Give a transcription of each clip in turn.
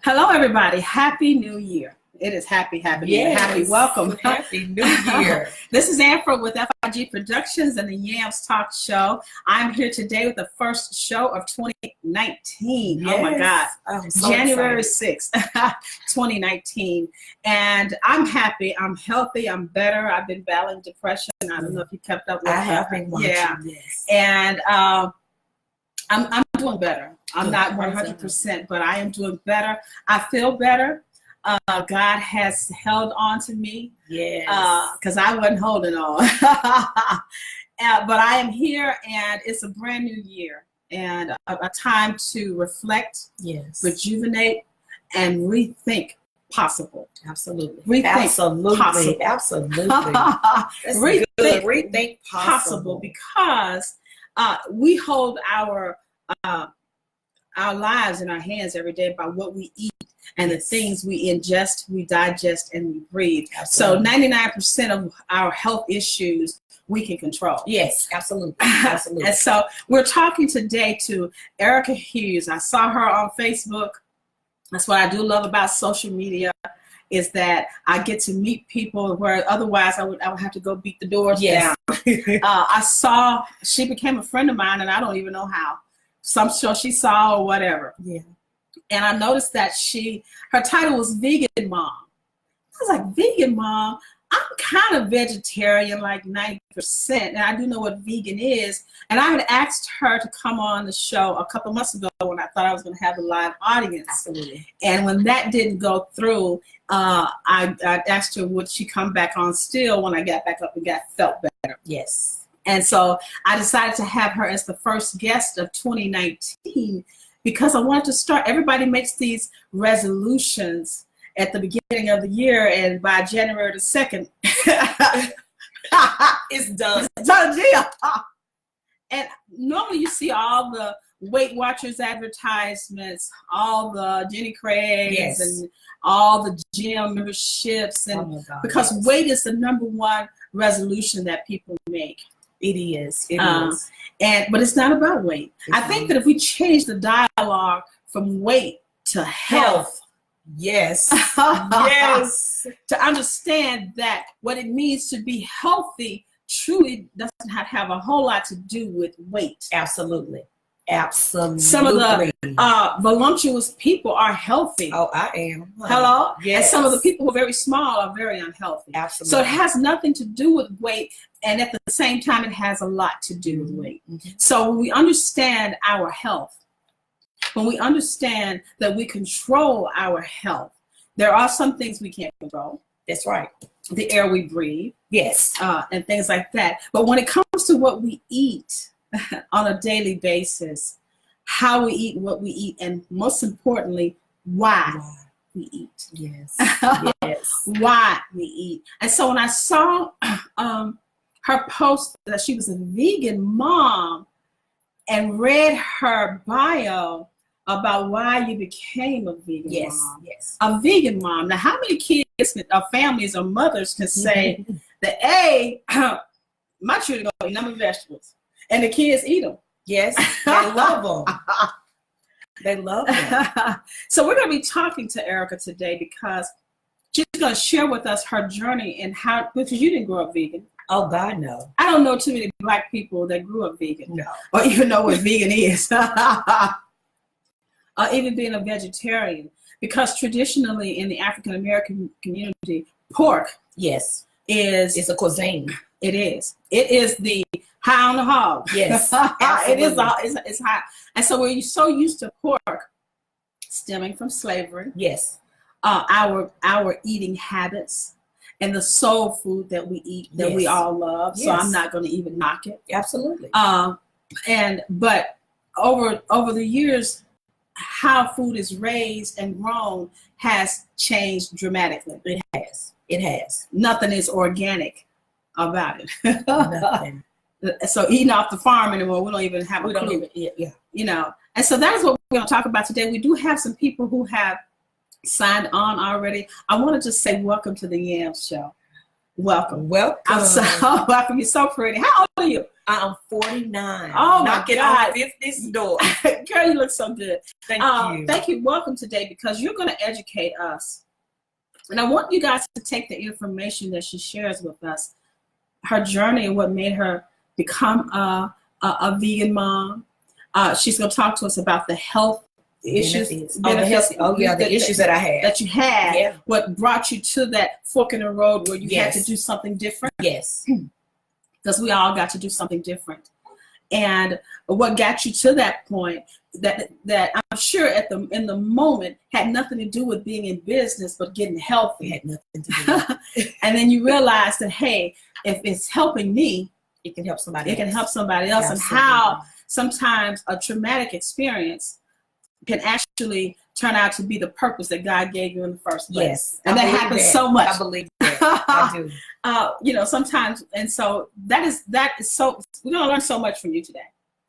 Hello, everybody. Happy New Year. It is happy New Year. Happy welcome. Happy New Year. This is Anfra with FIG Productions and the YAMS Talk Show. I'm here today with the first show of 2019. Yes. Oh, my God. So January excited. 6th, 2019. And I'm happy. I'm healthy. I'm better. I've been battling depression. I don't know if you kept up with I have been watching. Yeah. Yes. And I'm doing better. I'm not 100%, but I am doing better. I feel better. God has held on to me. Yes. Because I wasn't holding on. But I am here, and it's a brand new year and a time to reflect, yes, rejuvenate, and rethink possible. Absolutely. Rethink absolutely. possible. Absolutely. That's Rethink, good. Rethink possible because we hold our lives in our hands every day by what we eat and the things we ingest, we digest, and we breathe. Absolutely. So 99% of our health issues we can control. Yes, absolutely. Absolutely. And so we're talking today to Erica Hughes. I saw her on Facebook. That's what I do love about social media, is that I get to meet people where otherwise I would have to go beat the doors down. I saw she became a friend of mine, and I don't even know how. Some show she saw or whatever. Yeah. And I noticed that her title was Vegan Mom. I was like, Vegan Mom? I'm kind of vegetarian, like 90%, and I do know what vegan is. And I had asked her to come on the show a couple months ago when I thought I was going to have a live audience. Absolutely. And when that didn't go through, I asked her would she come back on still when I got back up and felt better. Yes. And so I decided to have her as the first guest of 2019 because I wanted to start. Everybody makes these resolutions at the beginning of the year, and by January the 2nd, it's done. It's done deal. And normally you see all the Weight Watchers advertisements, all the Jenny Craig's, yes, and all the gym memberships, and because weight is the #1 resolution that people make. It is. It is. But it's not about weight. I think that if we change the dialogue from weight to health. Yes. Yes. To understand that what it means to be healthy truly doesn't have a whole lot to do with weight. Absolutely. Absolutely. Some of the voluptuous people are healthy. Oh, I am. Hello? Yes. And some of the people who are very small are very unhealthy. Absolutely. So it has nothing to do with weight, and at the same time, it has a lot to do with weight. Mm-hmm. So when we understand our health, when we understand that we control our health, there are some things we can't control. That's right. The air we breathe. Yes. And things like that. But when it comes to what we eat on a daily basis, how we eat, what we eat, and most importantly, why we eat. Yes. Yes. Why we eat. And so when I saw her post that she was a vegan mom and read her bio about why you became a vegan mom. Yes. A vegan mom. Now, how many kids or families or mothers can say that, hey, my children don't eat none of vegetables, and the kids eat them? Yes, they love them. They love them. So we're going to be talking to Erica today because she's going to share with us her journey and how, because you didn't grow up vegan. Oh, God, no. I don't know too many Black people that grew up vegan. No. Or even know what vegan is. Or even being a vegetarian. Because traditionally in the African American community, pork is it's a cuisine. It is. It is the high on the hog. Yes. It is it's high. And so we're so used to pork stemming from slavery. Yes. Our eating habits and the soul food that we eat that we all love. Yes. So I'm not going to even knock it. Absolutely. But over the years, how food is raised and grown has changed dramatically. It has. It has. Nothing is organic about it. Nothing. So eating off the farm anymore, we don't even have a clue. You know. And so that is what we're going to talk about today. We do have some people who have signed on already. I want to just say welcome to the YAMS show. Welcome. Welcome. I'm so welcome. You're so pretty. How old are you? I'm 49. Oh, knocking my God. on 50's door. Girl, you look so good. Thank you. Thank you. Welcome today, because you're going to educate us. And I want you guys to take the information that she shares with us, her journey and what made her become a vegan mom. She's going to talk to us about the health issues. The issues that I had. That you had. Yeah. What brought you to that fork in the road where you had to do something different. Yes. Because we all got to do something different. And what got you to that point that I'm sure in the moment had nothing to do with being in business, but getting healthy. It had nothing to do with it. And then you realize that, hey, if it's helping me, it can help somebody else. It can help somebody else. Absolutely. And how sometimes a traumatic experience can actually turn out to be the purpose that God gave you in the first place. Yes. And that happens so much. I believe that. I do. Sometimes, and so that is so, we're going to learn so much from you today.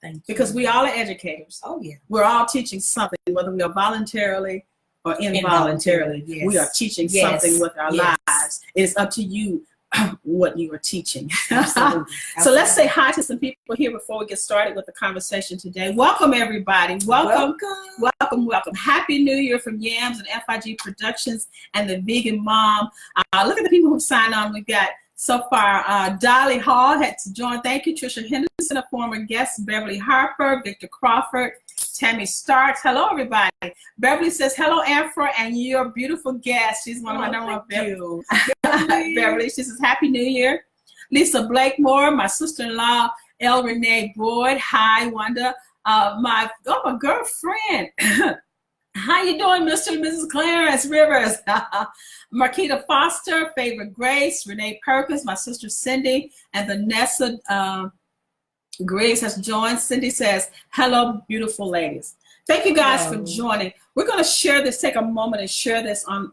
Thank you. Because we all are educators. Oh, yeah. We're all teaching something, whether we are voluntarily or involuntarily. Yes. We are teaching something with our lives. It is up to you what you are teaching. Absolutely. So let's say hi to some people here before we get started with the conversation today. Welcome, everybody. Welcome. Happy New Year from YAMS and FIG Productions and the Vegan Mom. Look at the people who signed on. We've got so far, Dolly Hall had to join. Thank you. Trisha Henderson, a former guest. Beverly Harper, Victor Crawford, Tammy Starks. Hello, everybody. Beverly says, hello, Anfra, and your beautiful guest. She's one of my number one. Beverly, she says, Happy New Year. Lisa Blakemore, my sister-in-law, El Renee Boyd. Hi, Wanda. My girlfriend. How you doing, Mr. and Mrs. Clarence Rivers? Marquita Foster, Favorite Grace, Renee Perkins, my sister Cindy, and Vanessa Griggs has joined. Cindy says, hello, beautiful ladies. Thank you guys for joining. We're going to share this, take a moment and share this on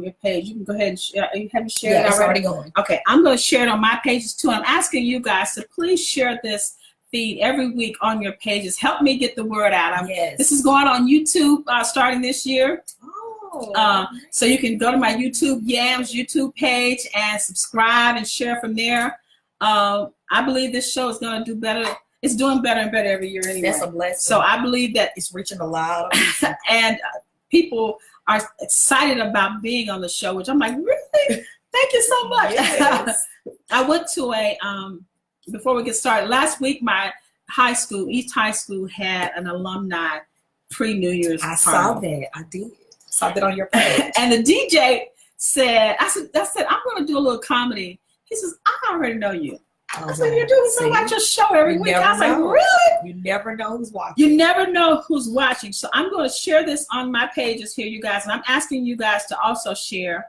your page. You can go ahead and share. Have you shared it already? It's already going. Okay, I'm going to share it on my pages too. I'm asking you guys to please share this feed every week on your pages. Help me get the word out. This is going on YouTube starting this year. So you can go to my YAMS YouTube page and subscribe and share from there. I believe this show is going to do better. It's doing better and better every year anyway. That's a blessing. So I believe that it's reaching a lot of people. And people are excited about being on the show, which I'm like, really? Thank you so much. Yes. I went to before we get started, last week my high school, East High School, had an alumni pre-New Year's party. Saw that. I did. Saw that on your page. And the DJ said, I said, I'm going to do a little comedy. He says, I already know you. I said, you're doing something about your show every week. I was like, really? You never know who's watching. You never know who's watching. So I'm going to share this on my pages here, you guys. And I'm asking you guys to also share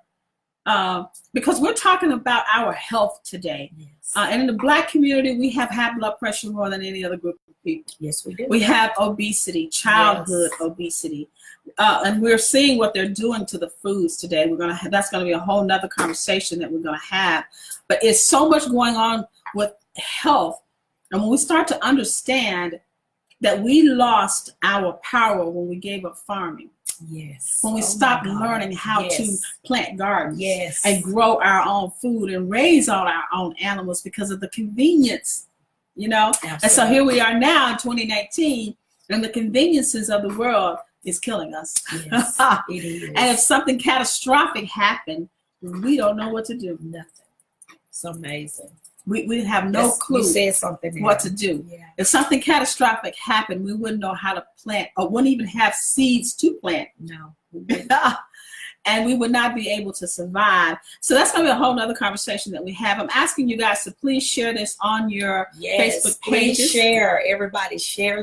because we're talking about our health today. Yes. And in the Black community, we have high blood pressure more than any other group of people. Yes, we do. We have obesity, childhood obesity. And we're seeing what they're doing to the foods today. That's going to be a whole nother conversation that we're going to have. But it's so much going on with health. And when we start to understand that we lost our power when we gave up farming. Yes. When we stopped learning how to plant gardens. Yes. And grow our own food and raise all our own animals because of the convenience, Absolutely. And so here we are now in 2019, and the conveniences of the world is killing us. Yes, it is. And if something catastrophic happened, we don't know what to do. Nothing. It's amazing. We have no clue you said something what to do. Yeah. If something catastrophic happened, we wouldn't know how to plant or wouldn't even have seeds to plant. No. And we would not be able to survive. So that's going to be a whole nother conversation that we have. I'm asking you guys to please share this on your Facebook pages. Please share. Everybody share.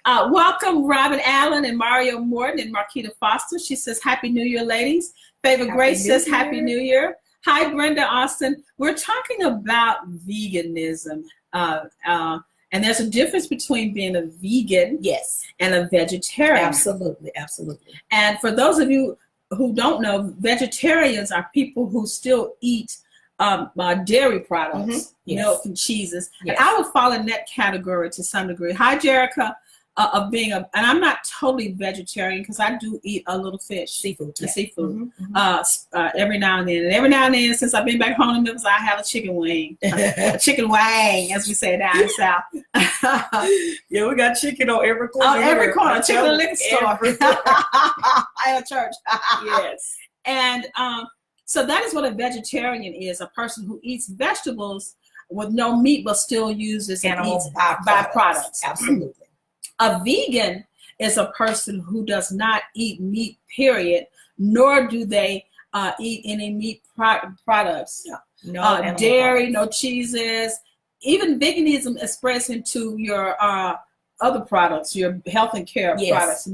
Welcome, Robin Allen and Mario Morton and Marquita Foster. She says, Happy New Year, ladies. Favorite Grace says, Happy New Year. Hi, Brenda Austin. We're talking about veganism. And there's a difference between being a vegan and a vegetarian. Absolutely. And for those of you who don't know, vegetarians are people who still eat dairy products, milk and cheeses. Yes. And I would fall in that category to some degree. Hi, Jerica. of being and I'm not totally vegetarian because I do eat a little fish, seafood, every now and then. And every now and then, since I've been back home in Memphis, I have a chicken wing, a chicken wing, as we say down south. Yeah, we got chicken on every corner. On every corner, chicken in the liquor store, at a church. Yes, and so that is what a vegetarian is: a person who eats vegetables with no meat, but still uses animal byproducts. Absolutely. A vegan is a person who does not eat meat, period, nor do they eat any meat products. No dairy, no cheeses. Even veganism expressed into your other products, your health and care products.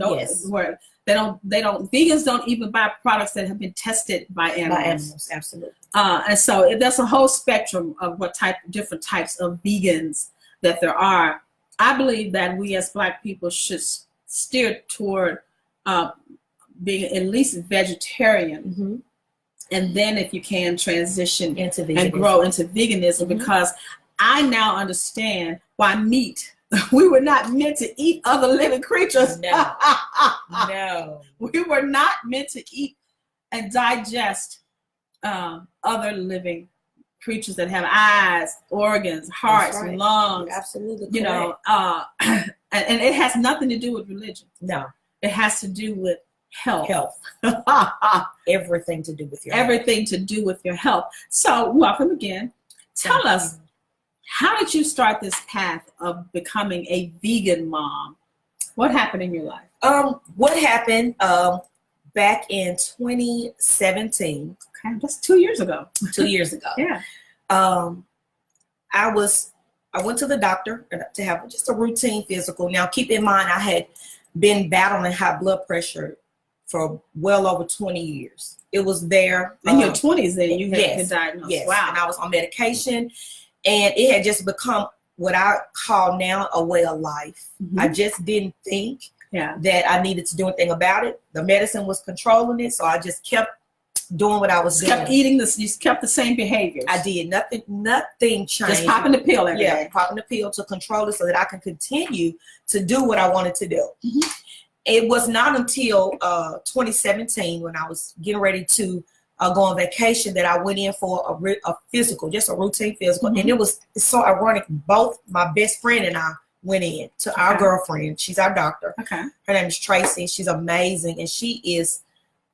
Where vegans don't even buy products that have been tested by animals. Absolutely. And so there's a whole spectrum of different types of vegans that there are. I believe that we as Black people should steer toward being at least vegetarian, and then if you can transition into veganism and grow into veganism, because I now understand why meat. We were not meant to eat other living creatures. No, no, we were not meant to eat and digest other living creatures that have eyes, organs, hearts, lungs. You're absolutely you know, and it has nothing to do with religion. No, it has to do with health. Everything to do with your everything to do with your health. So welcome again. Tell us, how did you start this path of becoming a vegan mom? What happened in your life? What happened back in 2017? Okay, that's 2 years ago. 2 years ago. Yeah. I went to the doctor to have just a routine physical. Now, keep in mind, I had been battling high blood pressure for well over 20 years. It was there. In your 20s then you had been diagnosed. Yes. Wow. And I was on medication, and it had just become what I call now a way of life. I just didn't think that I needed to do anything about it. The medicine was controlling it, so I just kept doing what I was doing. Kept eating this. You kept the same behaviors. I did. Nothing changed. Just popping the pill every day. Popping the pill to control it so that I can continue to do what I wanted to do. It was not until 2017, when I was getting ready to go on vacation, that I went in for a physical, just a routine physical. And it's so ironic. Both my best friend and I went in to our girlfriend. She's our doctor. Okay. Her name is Tracy. She's amazing. And she is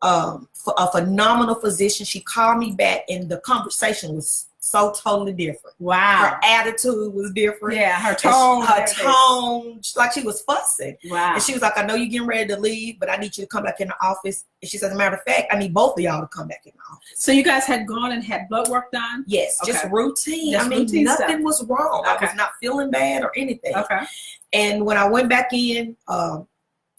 a phenomenal physician. She called me back, and the conversation was so totally different. Wow. Her attitude was different. Yeah, her tone. Like she was fussing. Wow. And she was like, I know you're getting ready to leave, but I need you to come back in the office. And she said, as a matter of fact, I need both of y'all to come back in the office. So you guys had gone and had blood work done? Yes, just routine. Just routine nothing stuff. was wrong. I was not feeling bad or anything. Okay. And when I went back in,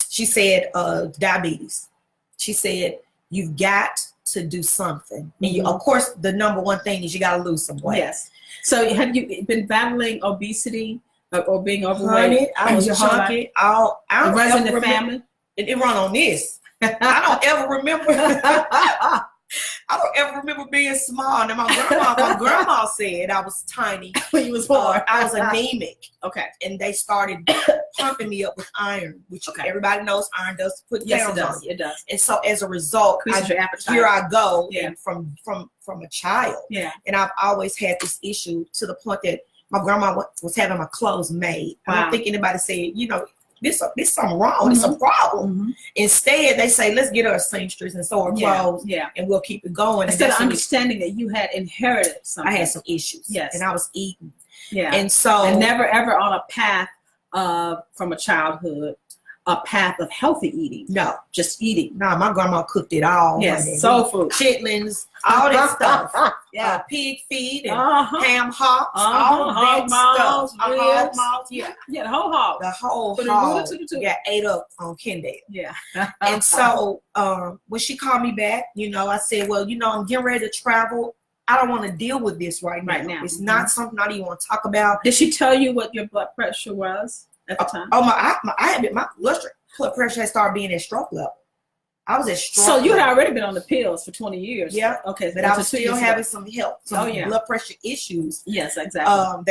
she said, diabetes. She said, you've got to do something. And of course, the number one thing is you got to lose some weight. Yes. So have you been battling obesity or being overweight? Honey, I was chunky. I don't runs in the remember, family? It run on this. I don't ever remember. I don't ever remember being small. Now my grandma said I was tiny when you was born. I was anemic. Okay. And they started pumping me up with iron, which everybody knows iron does put down on you. It does. And so as a result, here I go, and from a child. Yeah. And I've always had this issue to the point that my grandma was having my clothes made. Wow. I don't think anybody said, this something wrong. It's a problem. Instead, they say, let's get her a seamstress and sew her clothes, and we'll keep it going. Instead of understanding that you had inherited something. I had some issues. Yes. And I was eating. Yeah. And so. And never, ever on a path from a childhood, a path of healthy eating. No, just eating. No, my grandma cooked it all. Yes, soul food. Chitlins, all that stuff. Yeah, pig feet and ham hocks, all that stuff. Ribs. Yeah, the whole hog. The whole hog got ate up on Kendall. Yeah. And so when she called me back, I said, well, I'm getting ready to travel. I don't want to deal with this right now. It's not something I even want to talk about. Did she tell you what your blood pressure was at the time? My blood pressure had started being at stroke level. I was at stroke So you had level. already been on the pills for 20 years. Yeah. Okay. But I was still having some blood pressure issues. Yes, exactly.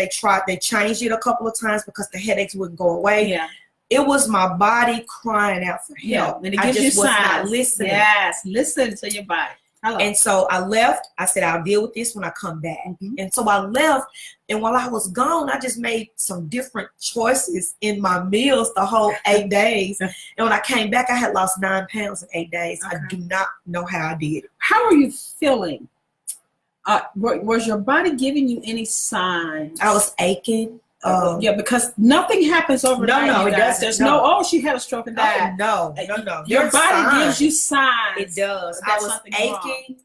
They changed it a couple of times because the headaches wouldn't go away. Yeah. it was my body crying out for help. Yeah, and it gives I just you was signs. not listening. Yes, listen to your body. And so I left. I said, I'll deal with this when I come back. And so I left. And while I was gone, I just made some different choices in my meals the whole 8 days. And when I came back, I had lost 9 pounds in 8 days. I do not know how I did it. How are you feeling? Was your body giving you any signs? I was aching. Yeah, because nothing happens overnight. No, it doesn't. There's no, she had a stroke and died. No. Your body gives you signs. It does. I was aching.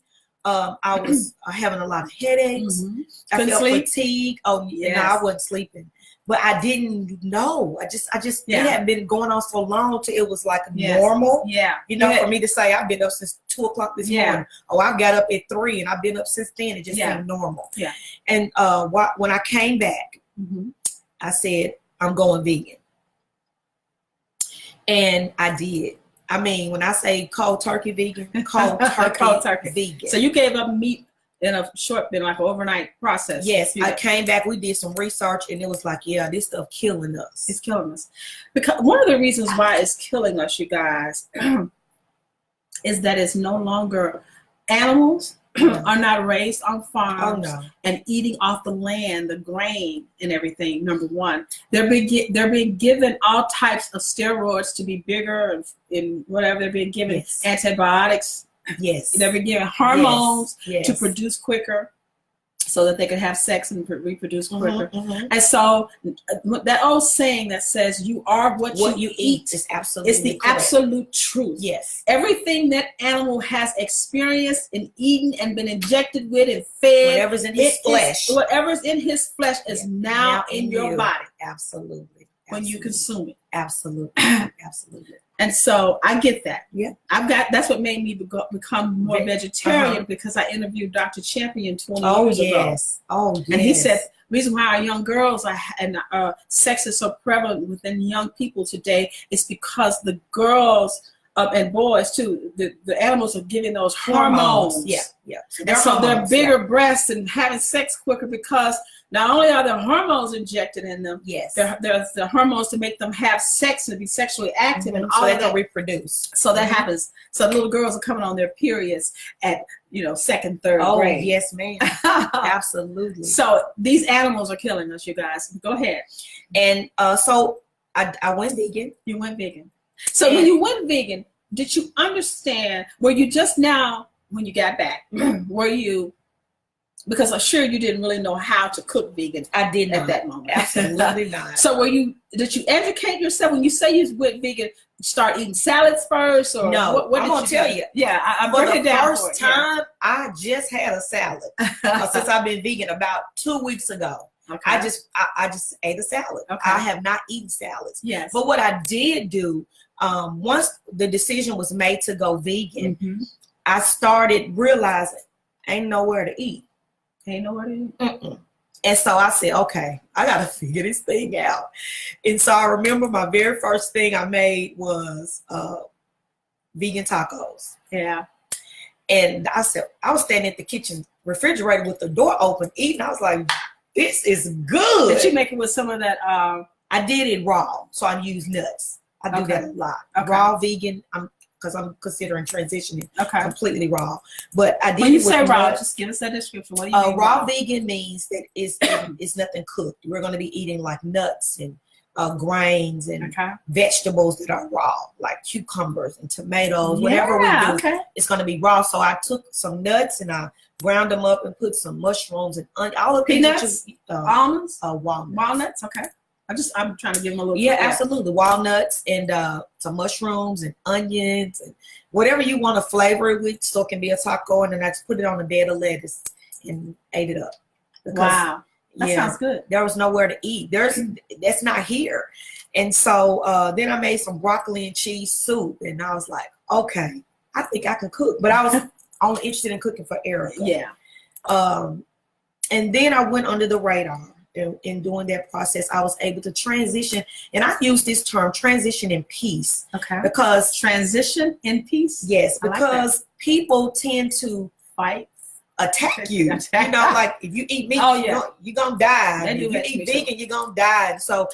I was having a lot of headaches. I felt fatigue. Oh, yeah. No, I wasn't sleeping. But I didn't know. I just it had been going on so long till it was like normal. Yeah. You know, for me to say I've been up since 2 o'clock this morning. Oh, I got up at 3 and I've been up since then. It just seemed normal. Yeah. And when I came back, I said, I'm going vegan. And I did. I mean, when I say cold turkey vegan, cold turkey vegan. So you gave up meat in a like an overnight process. Yes, I came back. We did some research, and it was like, yeah, this stuff killing us. It's killing us. Because one of the reasons why it's killing us, you guys, is that it's no longer animals are not raised on farms and eating off the land, the grain and everything. Number one, they're being given all types of steroids to be bigger and whatever. They're being given antibiotics. Yes, they're being given hormones to produce quicker, so that they can have sex and reproduce quicker. And so that old saying that says you are what you eat is absolutely it's the correct. Absolute truth. Yes. Everything that animal has experienced and eaten and been injected with and fed. Whatever's in his flesh. Whatever's in his flesh is now in your body. Absolutely. When you consume it. Absolutely. Absolutely. And so I get that. Yeah. That's what made me become more vegetarian because I interviewed Dr. Champion 20 years ago. Oh, yes. And he said, the reason why our young girls and sex is so prevalent within young people today is because the girls and boys too, the animals are giving those hormones. Yeah. Yeah. So they're bigger breasts and having sex quicker because not only are there hormones injected in them, there's the hormones to make them have sex and be sexually active and all that reproduce. So that happens. So little girls are coming on their periods at 2nd, 3rd grade. Oh, yes, ma'am. Absolutely. So these animals are killing us, you guys. Go ahead. And so I went vegan. You went vegan. So when you went vegan, did you understand? Were you just now when you got back? Were you? Because I'm sure you didn't really know how to cook vegan. I didn't at that moment. Absolutely not. So did you educate yourself when you say you went vegan? Start eating salads first, or no? What I'm gonna tell you. Yeah, I break it down. For the first time, I just had a salad since I've been vegan about 2 weeks ago. Okay. I just ate a salad. Okay. I have not eaten salads. Yes. But what I did do, once the decision was made to go vegan, I started realizing ain't nowhere to eat. Ain't nowhere to eat. And so I said, okay, I got to figure this thing out. And so I remember my very first thing I made was vegan tacos. Yeah. And I said, I was standing at the kitchen refrigerator with the door open eating. I was like, this is good. Did you make it with some of that? I did it raw. So I use nuts. I do that a lot. Okay. Raw vegan. Because I'm considering transitioning completely raw. But I did. When you say raw, just give us that description. What do you mean? Raw vegan means that it's nothing cooked. We're going to be eating like nuts and grains and vegetables that are raw, like cucumbers and tomatoes, whatever we do. It's going to be raw. So I took some nuts and I ground them up and put some mushrooms and all the peanuts, almonds, walnuts. Okay. I'm trying to give them a little. Yeah, absolutely. Walnuts and some mushrooms and onions and whatever you want to flavor it with. So it can be a taco, and then I just put it on a bed of lettuce and ate it up. Wow, that sounds good. There was nowhere to eat. That's not here, and so then I made some broccoli and cheese soup, and I was like, okay, I think I can cook. But I was only interested in cooking for Erica. Yeah. And then I went under the radar. In doing that process, I was able to transition, and I use this term transition in peace. Okay. Because transition in peace? Yes, because people tend to fight attack you. You know, like if you eat meat, you're gonna die. If you eat vegan, you're gonna die. So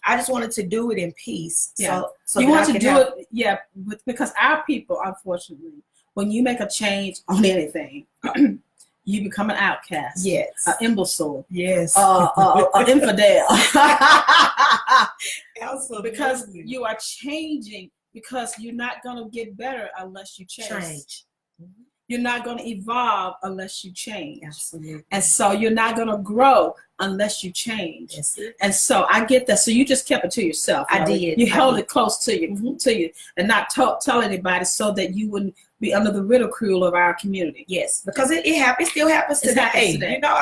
I just wanted to do it in peace. Yeah. So you want to do it, because our people, unfortunately, when you make a change on anything, you become an outcast. Yes. An imbecile. Yes. An infidel. Absolutely. Because you are changing, because you're not going to get better unless you change. You're not going to evolve unless you change. Absolutely. And so you're not going to grow unless you change. Yes. And so I get that. So you just kept it to yourself. I did. You held it close to you, and not tell anybody, so that you wouldn't be under the ridicule of our community. Yes, because it happens. It still happens today. You know,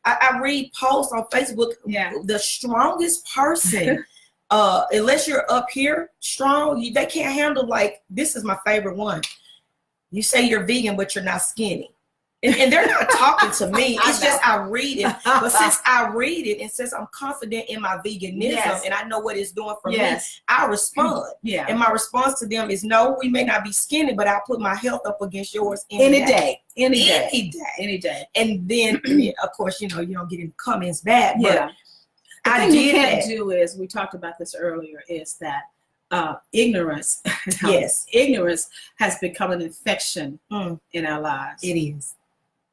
I read posts on Facebook. Yeah. The strongest person, unless you're up here strong, they can't handle, like, this is my favorite one. You say you're vegan, but you're not skinny. And they're not talking to me. It's just I read it. But since I read it, and since I'm confident in my veganism, and I know what it's doing for me, I respond. Yeah. And my response to them is, no, we may not be skinny, but I'll put my health up against yours any day. Any day. And then, of course, you know, you don't get any comments back. But the thing you can't do is, we talked about this earlier, is that ignorance. Ignorance has become an infection in our lives. It is.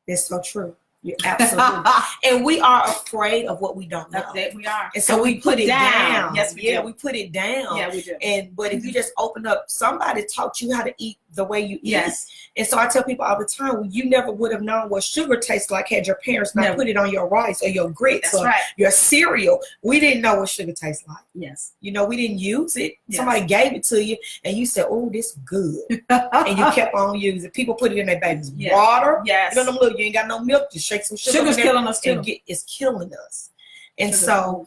It's so true. You're absolutely. And we are afraid of what we don't know. We are. And so we put it down. Yes, we do. We put it down. Yeah, we do. But if you just open up, somebody taught you how to eat the way you eat. Yes. And so I tell people all the time, well, you never would have known what sugar tastes like had your parents not put it on your rice or your grits or your cereal. We didn't know what sugar tastes like. Yes. You know, we didn't use it. Yes. Somebody gave it to you and you said, oh, this good. And you kept on using it. People put it in their babies' water. Yes. You know, them little, you ain't got no milk, just shake some sugar. Sugar's killing us too. It's killing us. And so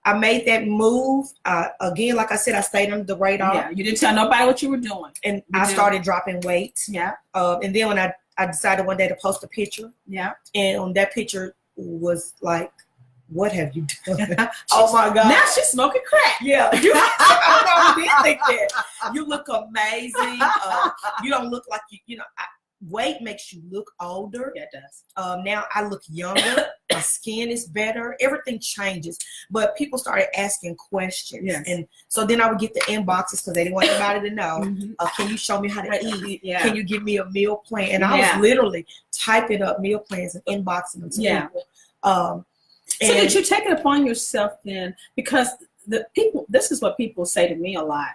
I made that move. Again, like I said, I stayed under the radar. Yeah, you didn't tell nobody what you were doing. And I started dropping weight. Yeah. And then when I decided one day to post a picture. Yeah. And on that picture was like, what have you done? Oh my God. Now she's smoking crack. Yeah. I didn't think that. You look amazing. You don't look like you know, weight makes you look older. Yeah, it does. Now I look younger. My skin is better. Everything changes. But people started asking questions. Yes. And so then I would get the inboxes because they didn't want anybody to know. Can you show me how to eat? Yeah. Can you give me a meal plan? And I was literally typing up meal plans and inboxing them to people. So did you take it upon yourself then? Because this is what people say to me a lot.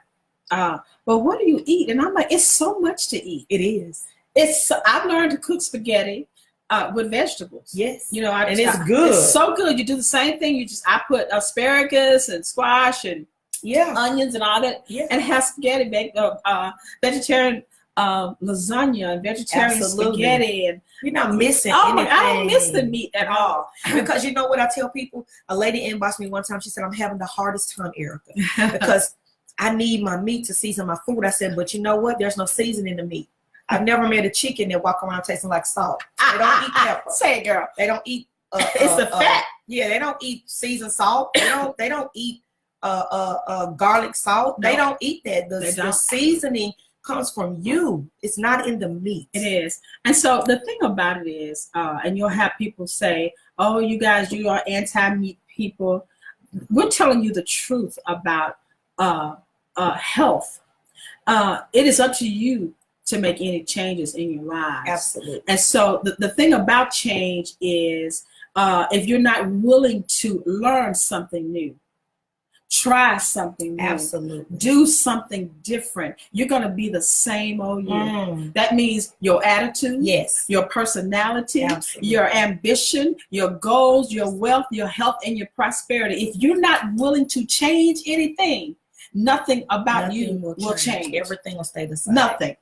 Well, what do you eat? And I'm like, it's so much to eat. It is. I've learned to cook spaghetti with vegetables. Yes. You know, and it's good. It's so good. You do the same thing. I put asparagus and squash and onions and all that, and have spaghetti, vegetarian lasagna and vegetarian spaghetti, and you're not missing anything. I don't miss the meat at all. Because you know what I tell people? A lady inboxed me one time. She said, I'm having the hardest time, Erica, because I need my meat to season my food. I said, but you know what? There's no seasoning in the meat. I've never met a chicken that walk around tasting like salt. They don't eat pepper. Say it, girl. They don't eat. It's the fat. Yeah, they don't eat seasoned salt. They don't eat garlic salt. No. They don't eat that. The seasoning comes from you. It's not in the meat. It is. And so the thing about it is, and you'll have people say, "Oh, you guys, you are anti-meat people." We're telling you the truth about health. It is up to you to make any changes in your lives. Absolutely. And so the thing about change is, if you're not willing to learn something new, try something new, absolutely, do something different, you're going to be the same old you. That means your attitude, your personality, absolutely, your ambition, your goals, your wealth, your health, and your prosperity. If you're not willing to change anything, nothing about you will change. Everything will stay the same. Nothing.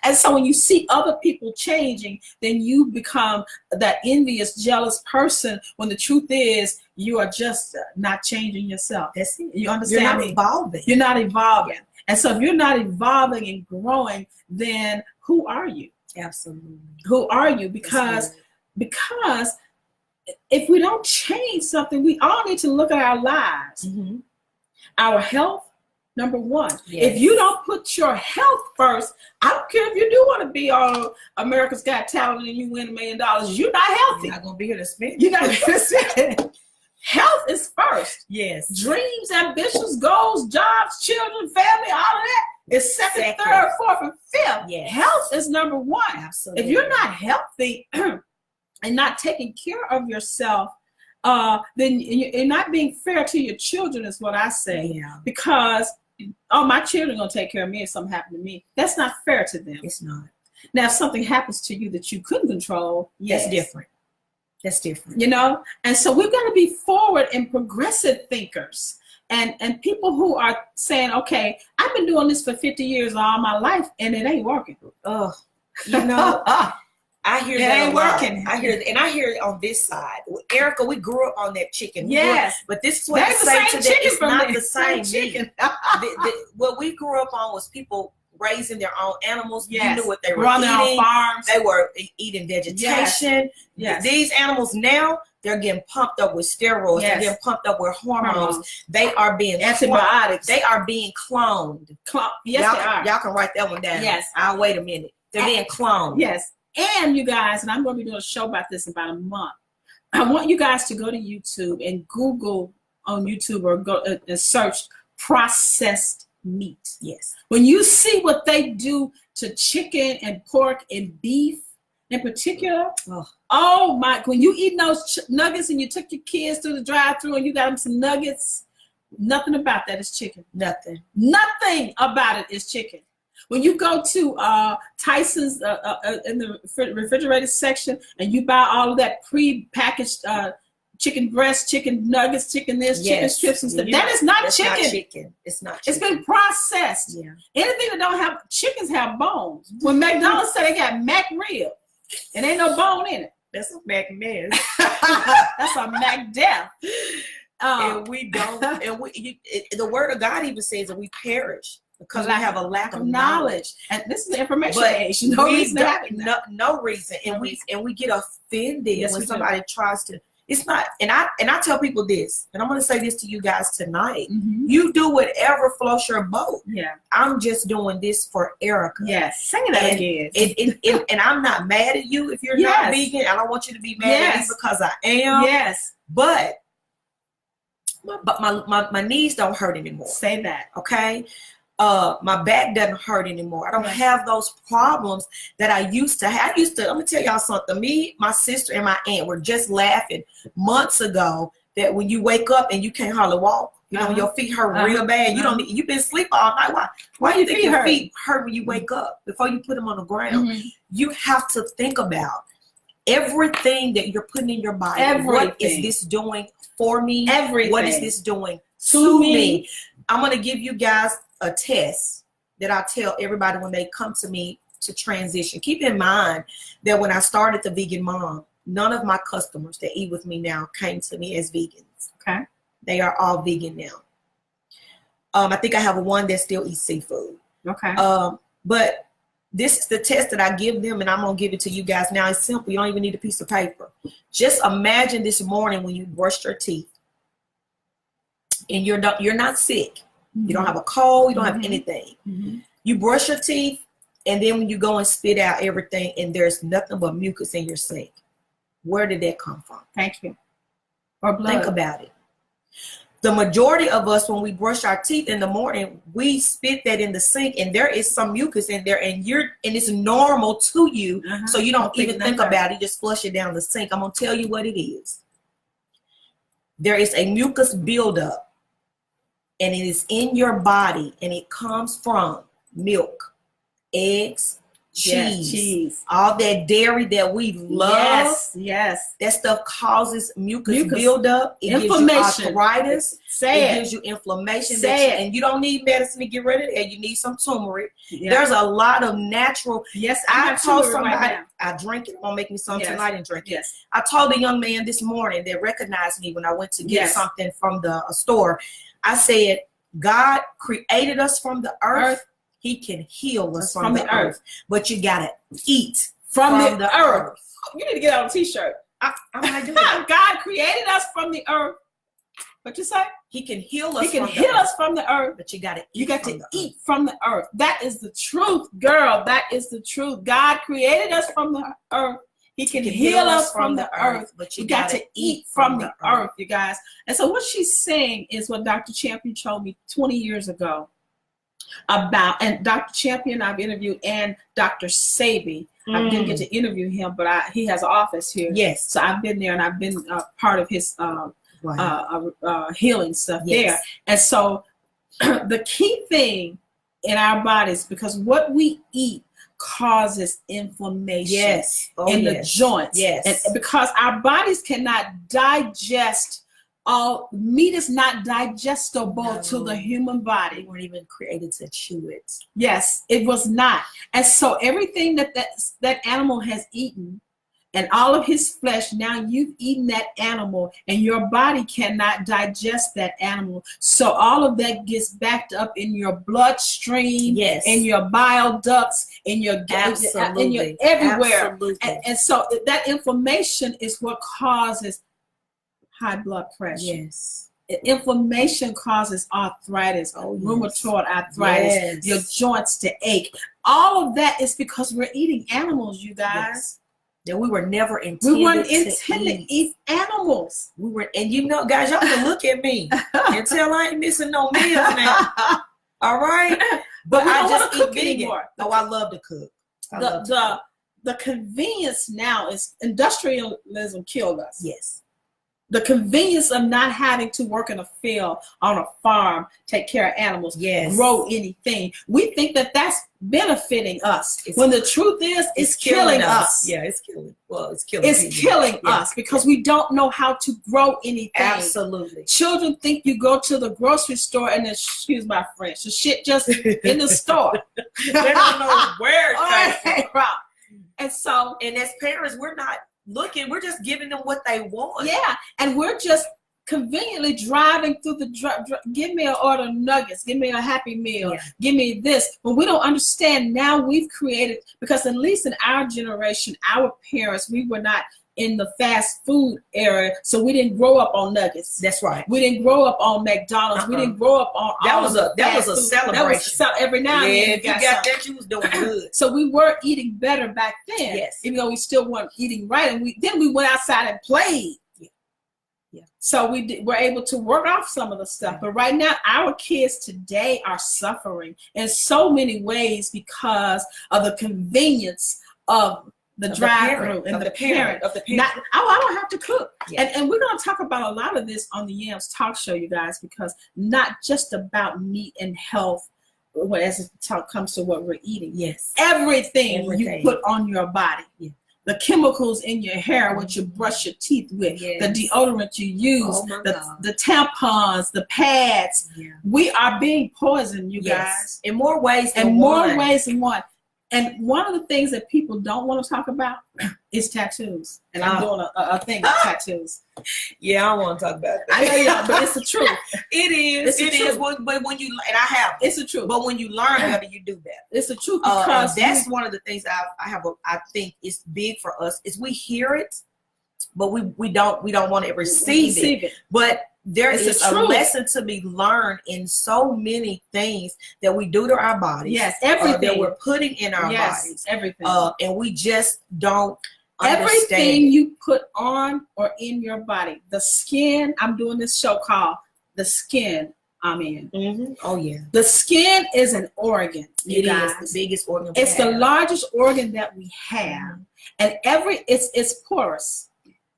And so when you see other people changing, then you become that envious, jealous person, when the truth is you are just not changing yourself. That's it. You understand? You're not evolving. You're not evolving. And so if you're not evolving and growing, then who are you? Absolutely. Who are you? Because if we don't change something, we all need to look at our lives, our health, Number one. Yes. If you don't put your health first, I don't care if you do want to be on America's Got Talent and you win $1 million, you're not healthy. You're not gonna be here to spend. You're not going to spend it. Health is first. Yes. Dreams, ambitions, goals, jobs, children, family, all of that is second, third, fourth, and fifth. Yes. Health is number one. Absolutely. If you're not healthy and not taking care of yourself, then you're not being fair to your children, is what I say. Yeah. Because, oh, my children are going to take care of me if something happened to me. That's not fair to them. It's not. Now, if something happens to you that you couldn't control, yes. That's different. That's different. You know? And so we've got to be forward and progressive thinkers. And people who are saying, okay, I've been doing this for 50 years all my life, and it ain't working. Oh, you know, I hear that ain't working. I hear it on this side. Erica, we grew up on that chicken. Yes. But this is what I say to them. It's not the same chicken. What we grew up on was people raising their own animals. Yes. You knew what they were Running eating. on farms. They were eating vegetation. Yes. These animals now, they're getting pumped up with steroids. Yes. They're getting pumped up with hormones. They are being antibiotics. They are being cloned. Yes, y'all, they are. Y'all can write that one down. Yes. I'll wait a minute. They're being cloned. Yes. And you guys, and I'm going to be doing a show about this in about a month. I want you guys to go to YouTube and Google on YouTube or go and search processed meat. Yes. When you see what they do to chicken and pork and beef in particular, oh my, when you eat those nuggets and you took your kids through the drive-through and you got them some nuggets, nothing about that is chicken. Nothing. Nothing about it is chicken. When you go to Tyson's in the refrigerated section and you buy all of that pre-packaged chicken breast, chicken nuggets, chicken this, chicken strips and stuff, that is not chicken. Not chicken. It's not chicken. It's been processed. Yeah. Anything that don't have, chickens have bones. When McDonald's said they got Mac rib, and ain't no bone in it. That's a Mac mess. That's a Mac death. And we don't, and the word of God even says that we perish because we have a lack of knowledge. And this is the information But age. No reason. No reason. And we get offended when somebody tries to. It's not, and I tell people this, and I'm going to say this to you guys tonight. Mm-hmm. You do whatever floats your boat. Yeah. I'm just doing this for Erica. Yes. Say that again. And I'm not mad at you if you're not vegan. I don't want you to be mad at me because I am. Yes. But my knees don't hurt anymore. Say that. Okay. My back doesn't hurt anymore. I don't have those problems that I used to have. Let me tell y'all something. Me, my sister, and my aunt were just laughing months ago that when you wake up and you can't hardly walk, you know, your feet hurt real bad. You've been asleep all night. Why do you think your feet hurt when you wake up before you put them on the ground? Mm-hmm. You have to think about everything that you're putting in your body. Everything. What is this doing for me? Everything. What is this doing to me? I'm going to give you guys a test that I tell everybody when they come to me to transition. Keep in mind that when I started the Vegan Mom, none of my customers that eat with me now came to me as vegans. Okay. They are all vegan now. I think I have one that still eats seafood. Okay. But this is the test that I give them, and I'm going to give it to you guys now. It's simple. You don't even need a piece of paper. Just imagine this morning when you brushed your teeth and you're not sick. You don't have a cold. You don't have anything. Mm-hmm. You brush your teeth, and then when you go and spit out everything, and there's nothing but mucus in your sink. Where did that come from? Thank you. Or blood. Think about it. The majority of us, when we brush our teeth in the morning, we spit that in the sink, and there is some mucus in there, and it's normal to you, so you don't even think about it. You just flush it down the sink. I'm gonna tell you what it is. There is a mucus buildup. And it is in your body, and it comes from milk, eggs, cheese, all that dairy that we love. Yes. That stuff causes mucus buildup. It gives you arthritis. It gives you inflammation. And you don't need medicine to get rid of it. You need some turmeric. Yeah. There's a lot of natural. Yes, I told somebody, I drink it. It won't make me some tonight and drink it. Yes. I told a young man this morning that recognized me when I went to get something from the store. I said, God created us from the earth. He can heal us from the earth. But you got to eat from the earth. You need to get out a t-shirt. I might do that. God created us from the earth, What you say? He can heal us. He can heal us from the earth. But you got to eat. You got to eat from the earth. That is the truth, girl. That is the truth. God created us from the earth. He can heal us from the earth, but you got to eat from the earth, you guys. And so what she's saying is what Dr. Champion told me 20 years ago about, and Dr. Champion I've interviewed, and Dr. Sabi. I didn't get to interview him, but he has an office here. Yes. So I've been there, and I've been part of his healing stuff there. And so the key thing in our bodies, because what we eat causes inflammation in the joints. And because our bodies cannot digest all meat, is not digestible to the human body. We weren't even created to chew it. Yes, it was not. And so everything that animal has eaten, and all of his flesh, now you've eaten that animal, and your body cannot digest that animal. So all of that gets backed up in your bloodstream, in your bile ducts, in your everywhere. Absolutely. And so that inflammation is what causes high blood pressure. Yes. Inflammation causes arthritis, rheumatoid arthritis, your joints to ache. All of that is because we're eating animals, you guys. That we were never intended. We weren't intended to eat animals. We were, and you know, guys, y'all can look at me and tell I ain't missing no meals now. All right, but I just eat vegan. Anymore. Oh, I love to cook. The convenience now is industrialism killed us. Yes. The convenience of not having to work in a field, on a farm, take care of animals, grow anything. We think that that's benefiting us. When the truth is, it's killing us. Yeah, it's killing. Well, it's killing. It's killing us because we don't know how to grow anything. Absolutely. Children think you go to the grocery store and then, excuse my French, the shit just in the store. They don't know where it came from. And so, and as parents, we're not looking, we're just giving them what they want. Yeah, and we're just conveniently driving through the give me an order of nuggets, give me a Happy Meal, give me this. But we don't understand now we've created, because at least in our generation, our parents, we were not in the fast food era, so we didn't grow up on nuggets. That's right. We didn't grow up on McDonald's. We didn't grow up on that was a celebration. That was every now and then. If you got that, you was doing good. So we were eating better back then. Yes. Even though we still weren't eating right, and we went outside and played. Yeah. So we're able to work off some of the stuff. But right now, our kids today are suffering in so many ways because of the convenience of the drive-through and the parent. Not, I don't have to cook. And we're going to talk about a lot of this on the YAMS talk show, you guys, because not just about meat and health as it comes to what we're eating. Yes. Everything you put on your body. Yeah. The chemicals in your hair, what you brush your teeth with, the deodorant you use, the tampons, the pads. Yeah. We are being poisoned, you guys. In more ways than one. And one of the things that people don't want to talk about is tattoos. And I'm doing a thing with tattoos. Yeah, I don't want to talk about that. I know you don't, but it's the truth. It is. It is. But when you, and I have, it's the truth. But when you learn better, you do better. It's the truth. Because that's one of the things I think is big for us is we hear it, but we don't want to receive it. But there is a lesson to be learned in so many things that we do to our bodies. Yes, everything that we're putting in our bodies. Everything. And we just don't understand. Everything you put on or in your body. The skin, I'm doing this show called The Skin I'm In. Mm-hmm. Oh, yeah. The skin is an organ. It is the biggest organ. It's the largest organ that we have. And it's porous.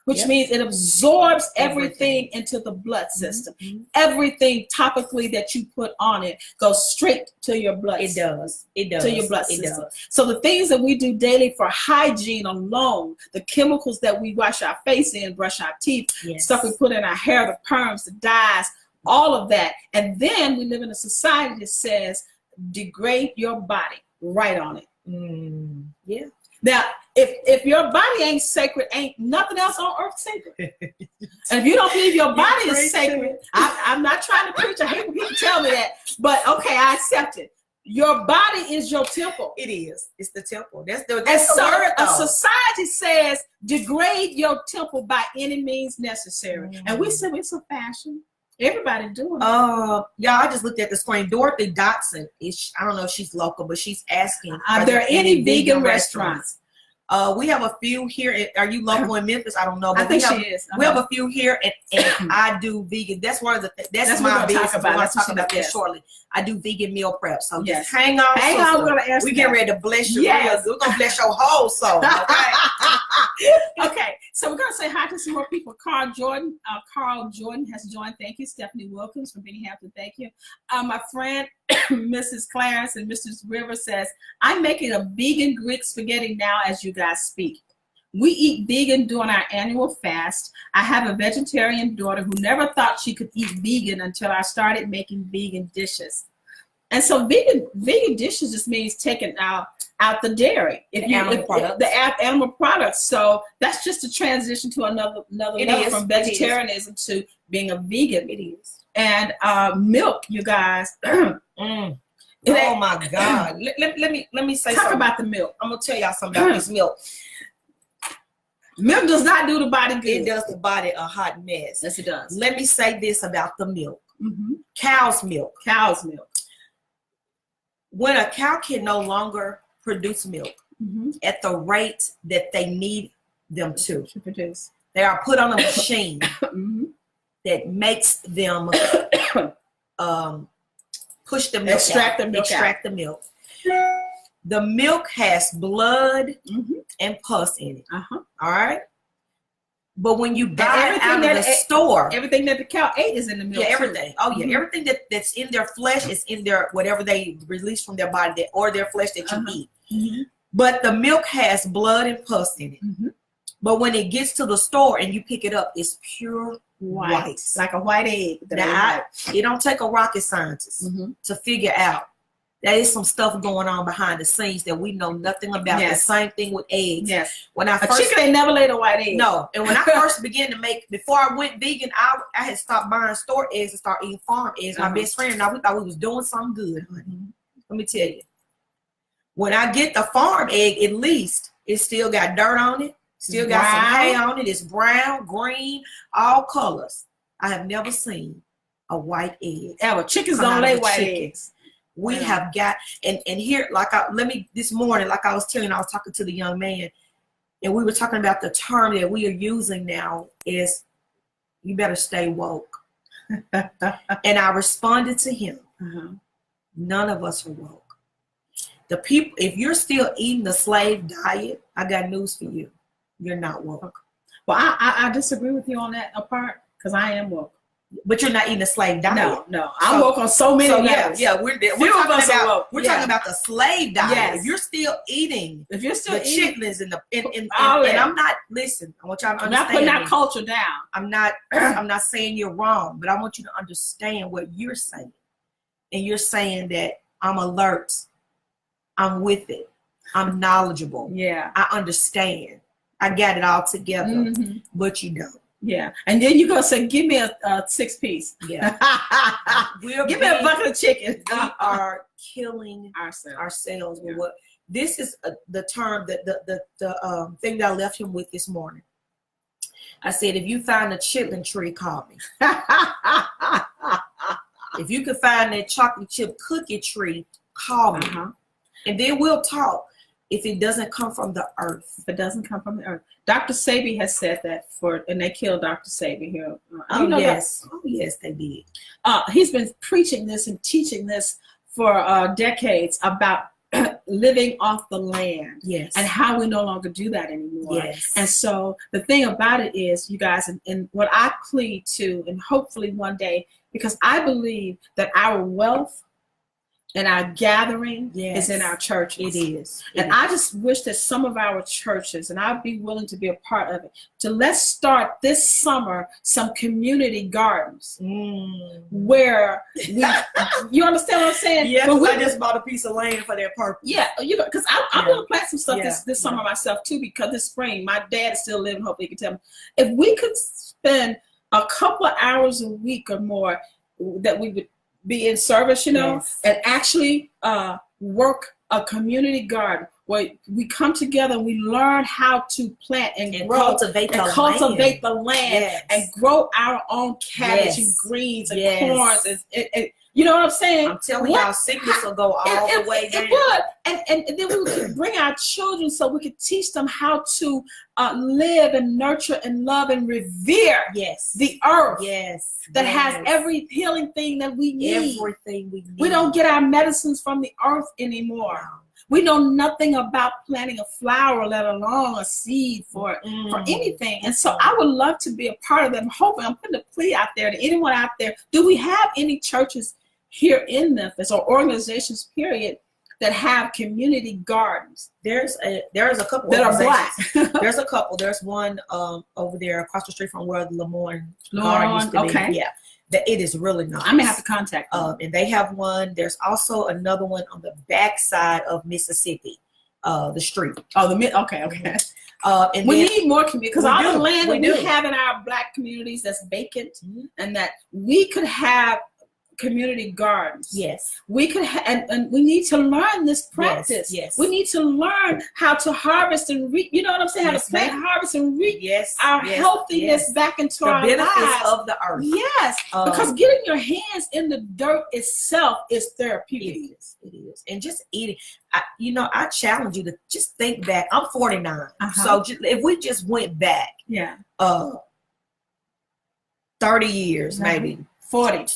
Which means it absorbs everything into the blood system. Mm-hmm. Everything topically that you put on it goes straight to your blood. It does. It does. To your blood system. So the things that we do daily for hygiene alone, the chemicals that we wash our face in, brush our teeth, stuff we put in our hair, the perms, the dyes, all of that. And then we live in a society that says, degrade your body. Right on it. Yeah. Now, if your body ain't sacred, ain't nothing else on earth sacred. And if you don't believe your body is sacred, I'm not trying to preach. I hate when people tell me that, but okay, I accept it. Your body is your temple. It is. It's the temple. That's the word. A society says degrade your temple by any means necessary, and we say it's a fashion. Everybody doing it. Yeah, I just looked at the screen. Dorothy Dotson I don't know if she's local, but she's asking, are there any vegan restaurants? We have a few here. Are you local in Memphis? I don't know. But I think she is. We have a few here, and I do vegan. That's one of the. That's my business. We're going to talk about that shortly. I do vegan meal prep. So just hang on. Hang on. We're going to ask. We get ready to bless you. Yes. We're going to bless your whole soul. Okay. Okay. So we're going to say hi to some more people. Carl Jordan has joined. Thank you. Stephanie Wilkins from Benny Hampton. Thank you. My friend Mrs. Clarence and Mrs. Rivers says, I'm making a vegan Greek spaghetti now as you guys speak. We eat vegan during our annual fast. I have a vegetarian daughter who never thought she could eat vegan until I started making vegan dishes. And so vegan dishes just means taking out the dairy, the animal products. So that's just a transition to another level from vegetarianism to being a vegan. It is. And milk, you guys. Oh my God! Let me say talk something about the milk. I'm gonna tell y'all something about this milk. Milk does not do the body good. It does the body a hot mess. Yes, it does. Let me say this about the milk. Mm-hmm. Cow's milk. Cow's milk. When a cow can no longer produce milk at the rate that they need them to produce, they are put on a machine that makes them push the milk extract the milk. The milk has blood and pus in it. All right. But when you buy it out of the store, everything that the cow ate is in the milk. Yeah, everything. Oh yeah, everything that's in their flesh is in their whatever they release from their body or their flesh that you eat. But the milk has blood and pus in it. But when it gets to the store and you pick it up, it's pure white, like a white egg. Now, it don't take a rocket scientist to figure out. There is some stuff going on behind the scenes that we know nothing about. The same thing with eggs. Yes. When I a chicken ain't never laid a white egg. No. And when I first began to before I went vegan, I had stopped buying store eggs and started eating farm eggs. My best friend and I, we thought we was doing something good, honey. Let me tell you. When I get the farm egg, at least it still got dirt on it. Still got some hay on it. It's brown, green, all colors. I have never seen a white egg. Ever. Chickens don't lay white eggs. We have got, and here, this morning, like I was telling, I was talking to the young man, and we were talking about the term that we are using now is, you better stay woke. And I responded to him, none of us are woke. The people, if you're still eating the slave diet, I got news for you. You're not woke. Well, I disagree with you on that part, because I am woke. But you're not eating a slave diet. No. I woke on so many levels. Yeah, we're talking about the slave diet. Yes. If you're still eating, the chitlins and and I'm not, listen, I want y'all to understand. I'm not putting that culture down. I'm not saying you're wrong, but I want you to understand what you're saying. And you're saying that I'm alert. I'm with it. I'm knowledgeable. Yeah. I understand. I got it all together. But you don't. Yeah, and then you're gonna say, "Give me a 6-piece." Yeah, give me a bucket of chicken. We are killing ourselves with what this is. The term that the thing that I left him with this morning. I said, if you find a chitlin tree, call me. If you can find that chocolate chip cookie tree, call me, and then we'll talk. If it doesn't come from the earth. If it doesn't come from the earth. Dr. Sabi has said that and they killed Dr. Sabi here. Yes, they did. He's been preaching this and teaching this for decades about living off the land. Yes. And how we no longer do that anymore. Yes. And so the thing about it is, you guys, and what I plead to, and hopefully one day, because I believe that our wealth and our gathering is in our churches. It is. And I just wish that some of our churches, and I'd be willing to be a part of it, let's start this summer some community gardens where you understand what I'm saying? Yeah, I just bought a piece of land for that purpose. Yeah, because I want to plant some stuff this summer myself too, because this spring, my dad is still living, hopefully he can tell me. If we could spend a couple of hours a week or more, that we would be in service, and actually work a community garden where we come together and we learn how to plant and grow cultivate the land yes. and grow our own cabbage yes. and greens and yes. corns. And you know what I'm saying? I'm telling y'all, sickness will go all the way down. It would. And then we could bring our children so we could teach them how to live and nurture and love and revere yes. the earth. Yes. That yes. has every healing thing that we need. Everything we need. We don't get our medicines from the earth anymore. No. We know nothing about planting a flower, let alone a seed for anything. And so I would love to be a part of that. I'm hoping, I'm putting a plea out there to anyone out there. Do we have any churches here in Memphis or organizations, period, that have community gardens? There's a couple that are black. There's a couple. There's one over there across the street from where the Lemoyne Garden used to be. Okay. Yeah. It is really nice. I may have to contact them. And they have one. There's also another one on the back side of Mississippi, the street. Oh, okay. And we need more community, because all the land that we have in our black communities that's vacant, and that we could have community gardens. Yes. We could and we need to learn this practice. Yes. We need to learn how to harvest and reap. You know what I'm saying? How to plant, harvest, and reap our healthiness back into our benefits lives of the earth. Yes. Because getting your hands in the dirt itself is therapeutic. It is. And just eating. I challenge you to just think back. I'm 49. So if we just went back 30 years, maybe 40.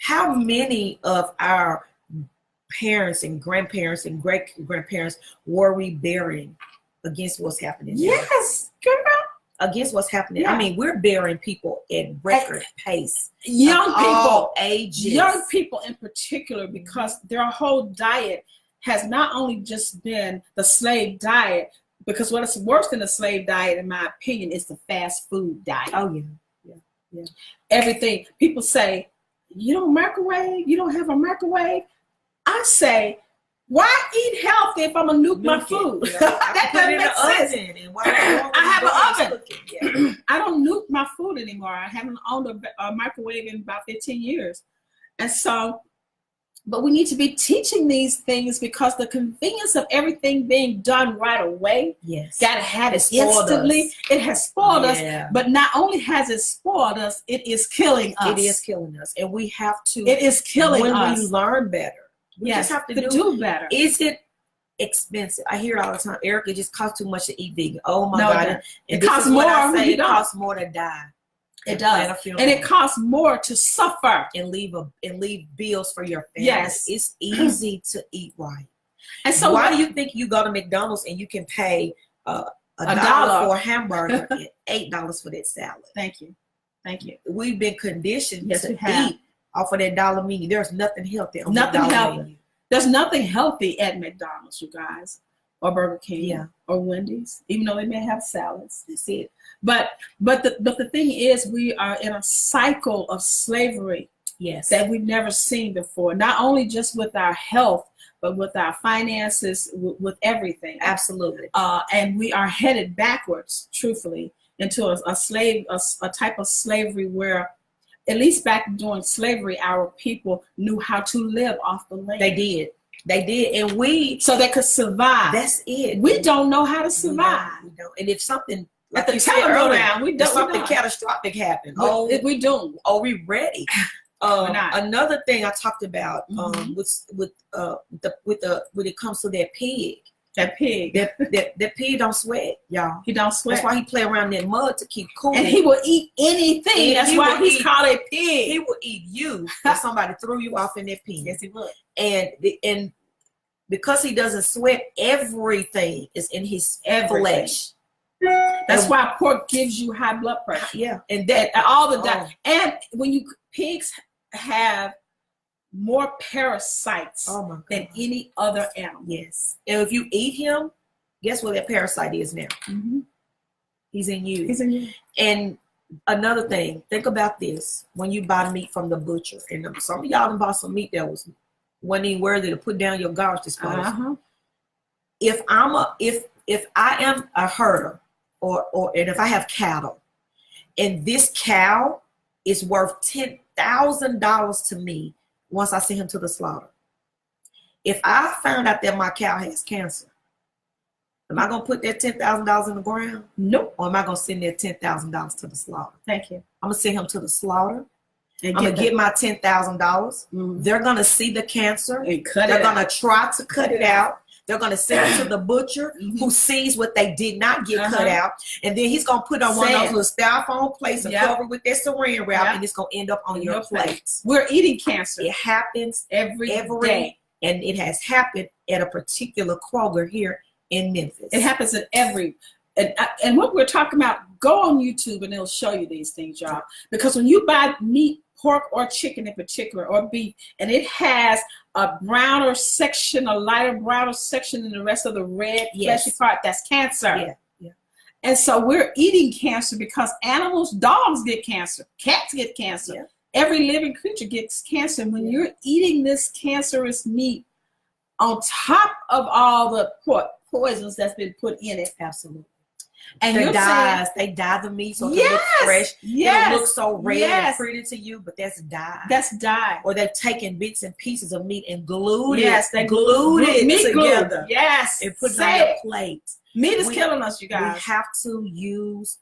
How many of our parents and grandparents and great-grandparents were we bearing against what's happening? Yes, girl. Against what's happening. Yeah. I mean, we're bearing people at record pace. Young people, all ages. Young people in particular, because their whole diet has not only just been the slave diet, because what is worse than the slave diet, in my opinion, is the fast food diet. Oh, yeah. Everything. People say, you don't microwave? You don't have a microwave? I say, why eat healthy if I'm going to nuke my food? That doesn't make sense. I have an oven. I don't nuke my food anymore. I haven't owned a microwave in about 15 years. And so, but we need to be teaching these things, because the convenience of everything being done right away, gotta have it instantly. It has spoiled us, but not only has it spoiled us, it is killing us. It is killing us, and we have to. It is killing us. When we learn better, we just have to do better. Is it expensive? I hear it all the time. Eric, it just costs too much to eat vegan. Oh my God! And it costs more. It costs more to die. It does, and it costs more to suffer and leave bills for your family. Yes, it's easy to eat right. And so, why do you think you go to McDonald's and you can pay $1 for a hamburger and $8 for that salad? Thank you. We've been conditioned to eat off of that dollar menu. There's nothing healthy on that dollar menu. There's nothing healthy at McDonald's, you guys, or Burger King, or Wendy's, even though they may have salads. That's it. But the thing is, we are in a cycle of slavery that we've never seen before. Not only just with our health, but with our finances, with everything. Absolutely. And we are headed backwards, truthfully, into a type of slavery where, at least back during slavery, our people knew how to live off the land. They did, and so they could survive. That's it. We don't know how to survive. We don't. And if something, like the telephone down, something catastrophic happened. We do. Are we ready? Another thing I talked about when it comes to that pig. That pig don't sweat, y'all. He don't sweat. That's why he play around in that mud to keep cool. And he will eat anything. That's why he's called a pig. He will eat you if somebody threw you off in that pig. Yes, he would. And because he doesn't sweat, everything is in his flesh. That's why pork gives you high blood pressure. Yeah, and that all the and when pigs have more parasites than any other animal. Yes, and if you eat him, guess what that parasite is now? He's in you. He's in you. And another thing, think about this: when you buy meat from the butcher, and some of y'all bought some meat that wasn't even worthy to put down your garbage disposal. If I am a herder, and if I have cattle, and this cow is worth $10,000 to me once I send him to the slaughter. If I found out that my cow has cancer, Am I gonna put that $10,000 in the ground? Nope. Or am I gonna send that $10,000 to the slaughter? Thank you. I'm gonna send him to the slaughter. And I'm gonna get my $10,000. Mm-hmm. They're gonna see the cancer and cut They're it gonna out. try to cut it out. They're gonna send it to the butcher who sees what they did not get cut out, and then he's gonna put on one of those little styrofoam plates and cover with that saran wrap, and it's gonna end up on your plates. We're eating cancer. It happens every day. And it has happened at a particular Kroger here in Memphis. It happens at every, and what we're talking about, go on YouTube and it'll show you these things, y'all. Because when you buy meat, pork or chicken in particular, or beef, and it has a browner section, a lighter browner section than the rest of the red fleshy part, that's cancer. Yeah. And so we're eating cancer because animals, dogs get cancer, cats get cancer. Yeah. Every living creature gets cancer. And when you're eating this cancerous meat on top of all the poisons that's been put in it. Absolutely. And they dye the meat so it looks fresh. It looks so red and pretty to you, but that's dye. That's dye. Or they've taken bits and pieces of meat and glued it. Yes, they glued it together. Yes. And put it on your plate. Meat is killing us, you guys. We have to use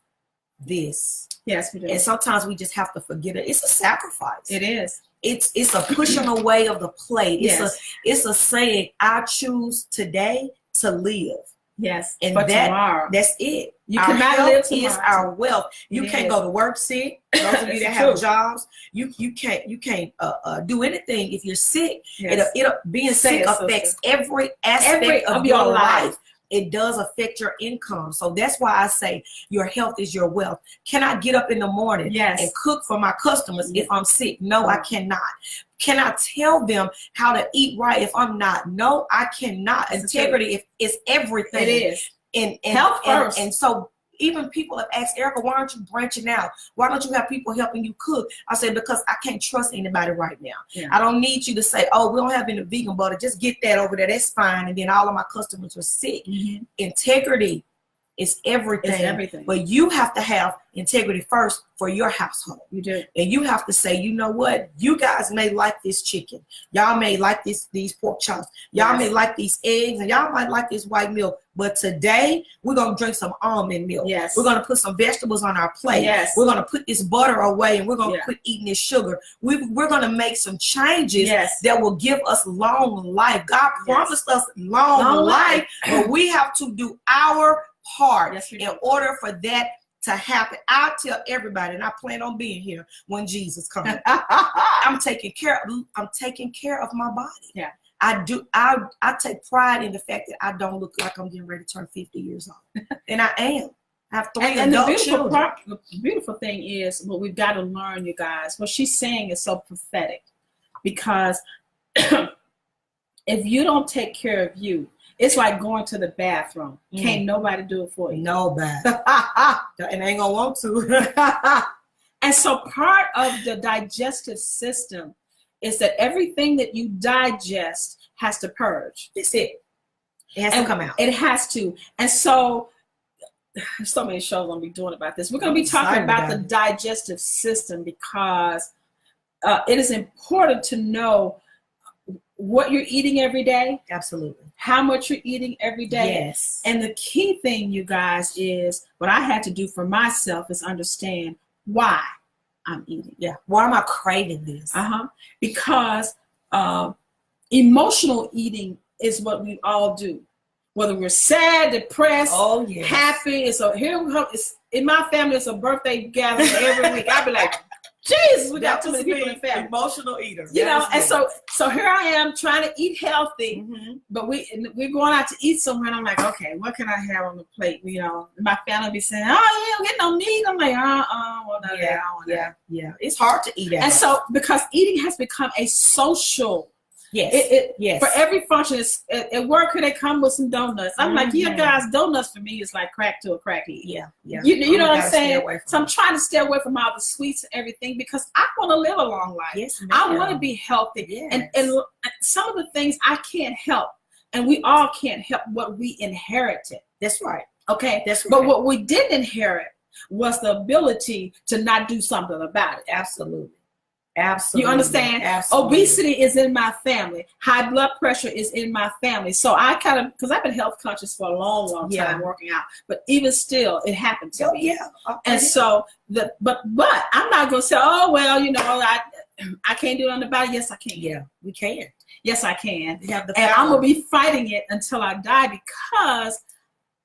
this. Yes, we do. And sometimes we just have to forget it. It's a sacrifice. It is. It's a pushing away of the plate. It's a saying, I choose today to live. Yes. And tomorrow. That's it. You cannot live tomorrow. Is our wealth. You can't go to work sick. Those of you that have jobs, you can't do anything if you're sick. Yes. Being sick affects every aspect of your life. It does affect your income. So that's why I say your health is your wealth. Can I get up in the morning and cook for my customers if I'm sick? No, I cannot. Can I tell them how to eat right if I'm not? No, I cannot. Integrity is everything. It is. And health first. And so even people have asked, Erica, why aren't you branching out? Why don't you have people helping you cook? I said, because I can't trust anybody right now. Yeah. I don't need you to say, oh, we don't have any vegan butter. Just get that over there. That's fine. And then all of my customers are sick. Mm-hmm. Integrity is everything. It's everything. But you have to have integrity first for your household. You do. And you have to say, you know what? You guys may like this chicken. Y'all may like these pork chops. Y'all may like these eggs. And y'all might like this white milk. But today, we're going to drink some almond milk. Yes. We're going to put some vegetables on our plate. Yes. We're going to put this butter away. And we're going to quit eating this sugar. We're going to make some changes that will give us long life. God promised us long life. But we have to do our part in order for that to happen. I tell everybody, and I plan on being here when Jesus comes. I'm taking care of my body. Yeah. I do. I take pride in the fact that I don't look like I'm getting ready to turn 50 years old, and I am. I have 3 adult children. The beautiful thing is what we've got to learn, you guys. What she's saying is so prophetic, because if you don't take care of you, it's like going to the bathroom. Can't nobody do it for you. Nobody. And ain't gonna want to. And so part of the digestive system is that everything that you digest has to purge. That's it. It has to come out. It has to. And so there's so many shows I'm going to be doing about this. We're going to be talking about the digestive system because it is important to know what you're eating every day. Absolutely. How much you're eating every day. Yes. And the key thing, you guys, is what I had to do for myself is understand why I'm eating. Yeah. Why am I craving this? Because emotional eating is what we all do. Whether we're sad, depressed, happy. So it's in my family, it's a birthday gathering every week. I'll be like, Jesus, we got too many people in the family. Emotional eater. You know, and so here I am trying to eat healthy, but we're going out to eat somewhere, and I'm like, okay, what can I have on the plate? You know, my family be saying, oh, you don't get no meat. I'm like, well, no, I don't want that. Yeah. It's hard to eat out. And so, because eating has become a social. Yes. For every function, at work, they come with some donuts. I'm like, guys, donuts for me is like crack to a crackhead. Yeah. You know what I'm saying? So I'm trying to stay away from all the sweets and everything because I want to live a long life. Yes, I want to be healthy. Yes. And some of the things I can't help, and we all can't help what we inherited. That's right. Okay? That's right. But what we did inherit was the ability to not do something about it. Absolutely. Absolutely. You understand? Absolutely. Obesity is in my family. High blood pressure is in my family. So I kind of, because I've been health conscious for a long time working out, but even still, it happened to me. Yeah. And so but I'm not gonna say, oh well, you know, I can't do it on the body. Yes, I can. Yeah, we can. Yes, I can. We have the and power. I'm gonna be fighting it until I die, because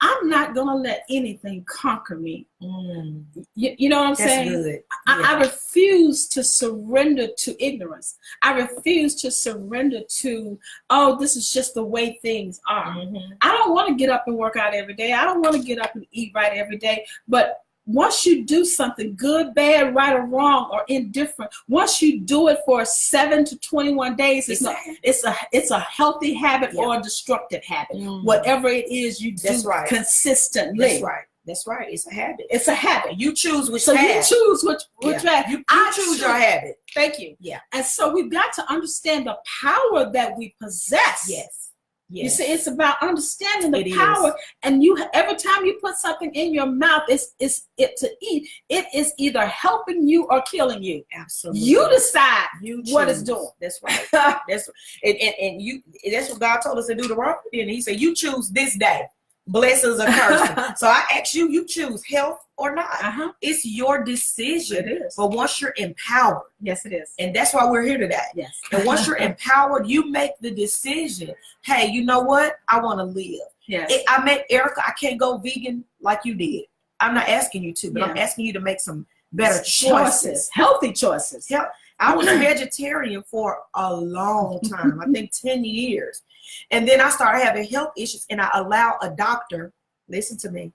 I'm not gonna let anything conquer me. You know what I'm saying? That's good. I refuse to surrender to ignorance. I refuse to surrender to, oh, this is just the way things are. I don't want to get up and work out every day. I don't want to get up and eat right every day. But once you do something good, bad, right or wrong, or indifferent, once you do it for 7 to 21 days, it's a healthy habit or a destructive habit. Whatever it is you do consistently. That's right. That's right. It's a habit. It's a habit. You choose which so habit. you choose which habit. You choose your habit. Thank you. Yeah. And so we've got to understand the power that we possess. Yes. You see, it's about understanding the power. And every time you put something in your mouth, it's to eat. It is either helping you or killing you. Absolutely. You decide what it's doing. That's right. That's and you. That's what God told us to do. And He said, "You choose this day, blessings or curses." So I ask you, you choose health or not. It's your decision. It is. But once you're empowered, yes, it is. And that's why we're here today. Yes. And once you're empowered, you make the decision. Hey, you know what? I want to live. Yes. I met Erica. I can't go vegan like you did. I'm not asking you to, but I'm asking you to make some better choices. Healthy choices. I was a vegetarian for a long time. I think 10 years. And then I started having health issues, and I allowed a doctor, listen to me,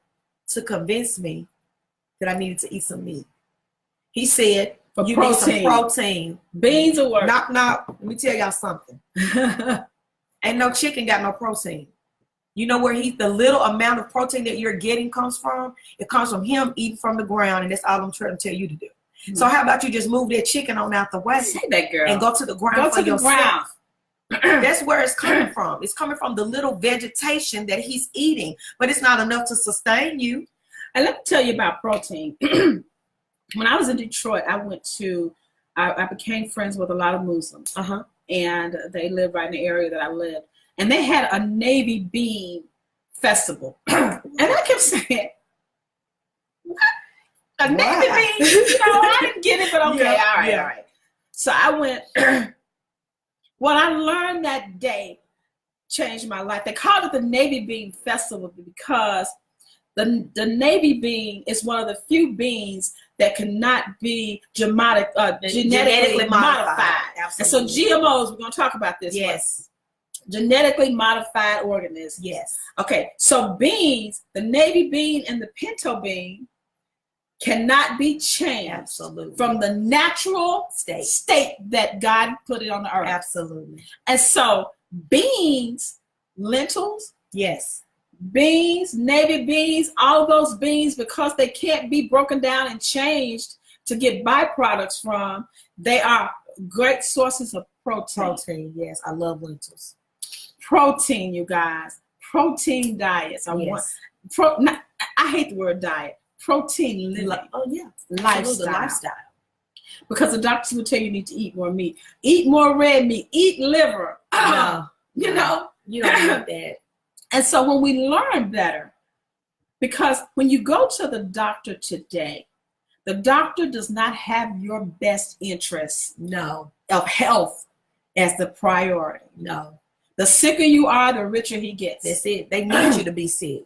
to convince me that I needed to eat some meat. He said, you need some protein. Beans or what? Knock, knock. Let me tell y'all something. Ain't no chicken got no protein. You know where the little amount of protein that you're getting comes from? It comes from him eating from the ground, and that's all I'm trying to tell you to do. So how about you just move that chicken on out the way? Say that, girl. And go to the ground for yourself. That's where it's coming from. It's coming from the little vegetation that he's eating, but it's not enough to sustain you. And let me tell you about protein. When I was in Detroit, I became friends with a lot of Muslims. And they lived right in the area that I lived. And they had a navy bean festival. And I kept saying, what? A navy bean? You know, I didn't get it, but okay, all right. So I went, what I learned that day changed my life. They called it the Navy Bean Festival because the navy bean is one of the few beans that cannot be genetically modified. And so GMOs, we're going to talk about this. Yes. Genetically modified organisms. Yes. Okay, so beans, the navy bean and the pinto bean, cannot be changed from the natural state that God put it on the earth. Absolutely. And so beans, lentils, beans, navy beans, all those beans, because they can't be broken down and changed to get byproducts from, they are great sources of protein. Protein, yes. I love lentils. Protein, you guys. Protein diets. I hate the word diet. Protein living. Lifestyle. Because the doctors will tell you need to eat more meat. Eat more red meat. Eat liver. You know. You don't need that. And so when we learn better, because when you go to the doctor today, the doctor does not have your best interests of health as the priority. No. The sicker you are, the richer he gets. That's it. They need you to be sick.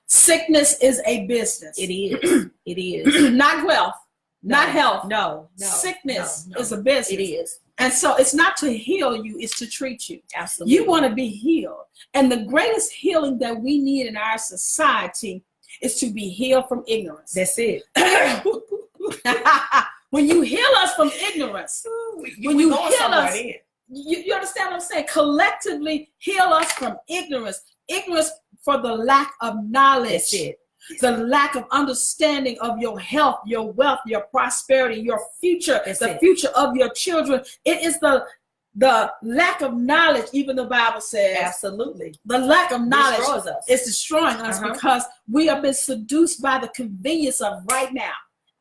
Sickness is a business. It is. It is. Not wealth. Not health. No. Sickness is a business. It is. And so it's not to heal you, it's to treat you. Absolutely. You want to be healed. And the greatest healing that we need in our society is to be healed from ignorance. That's it. When you heal us from ignorance, when you heal us, you understand what I'm saying? Collectively heal us from ignorance. Ignorance for the lack of knowledge. That's it. The lack of understanding of your health, your wealth, your prosperity, your future, future of your children. It is the lack of knowledge, even the Bible says. Absolutely. The lack of knowledge is destroying us because we have been seduced by the convenience of right now.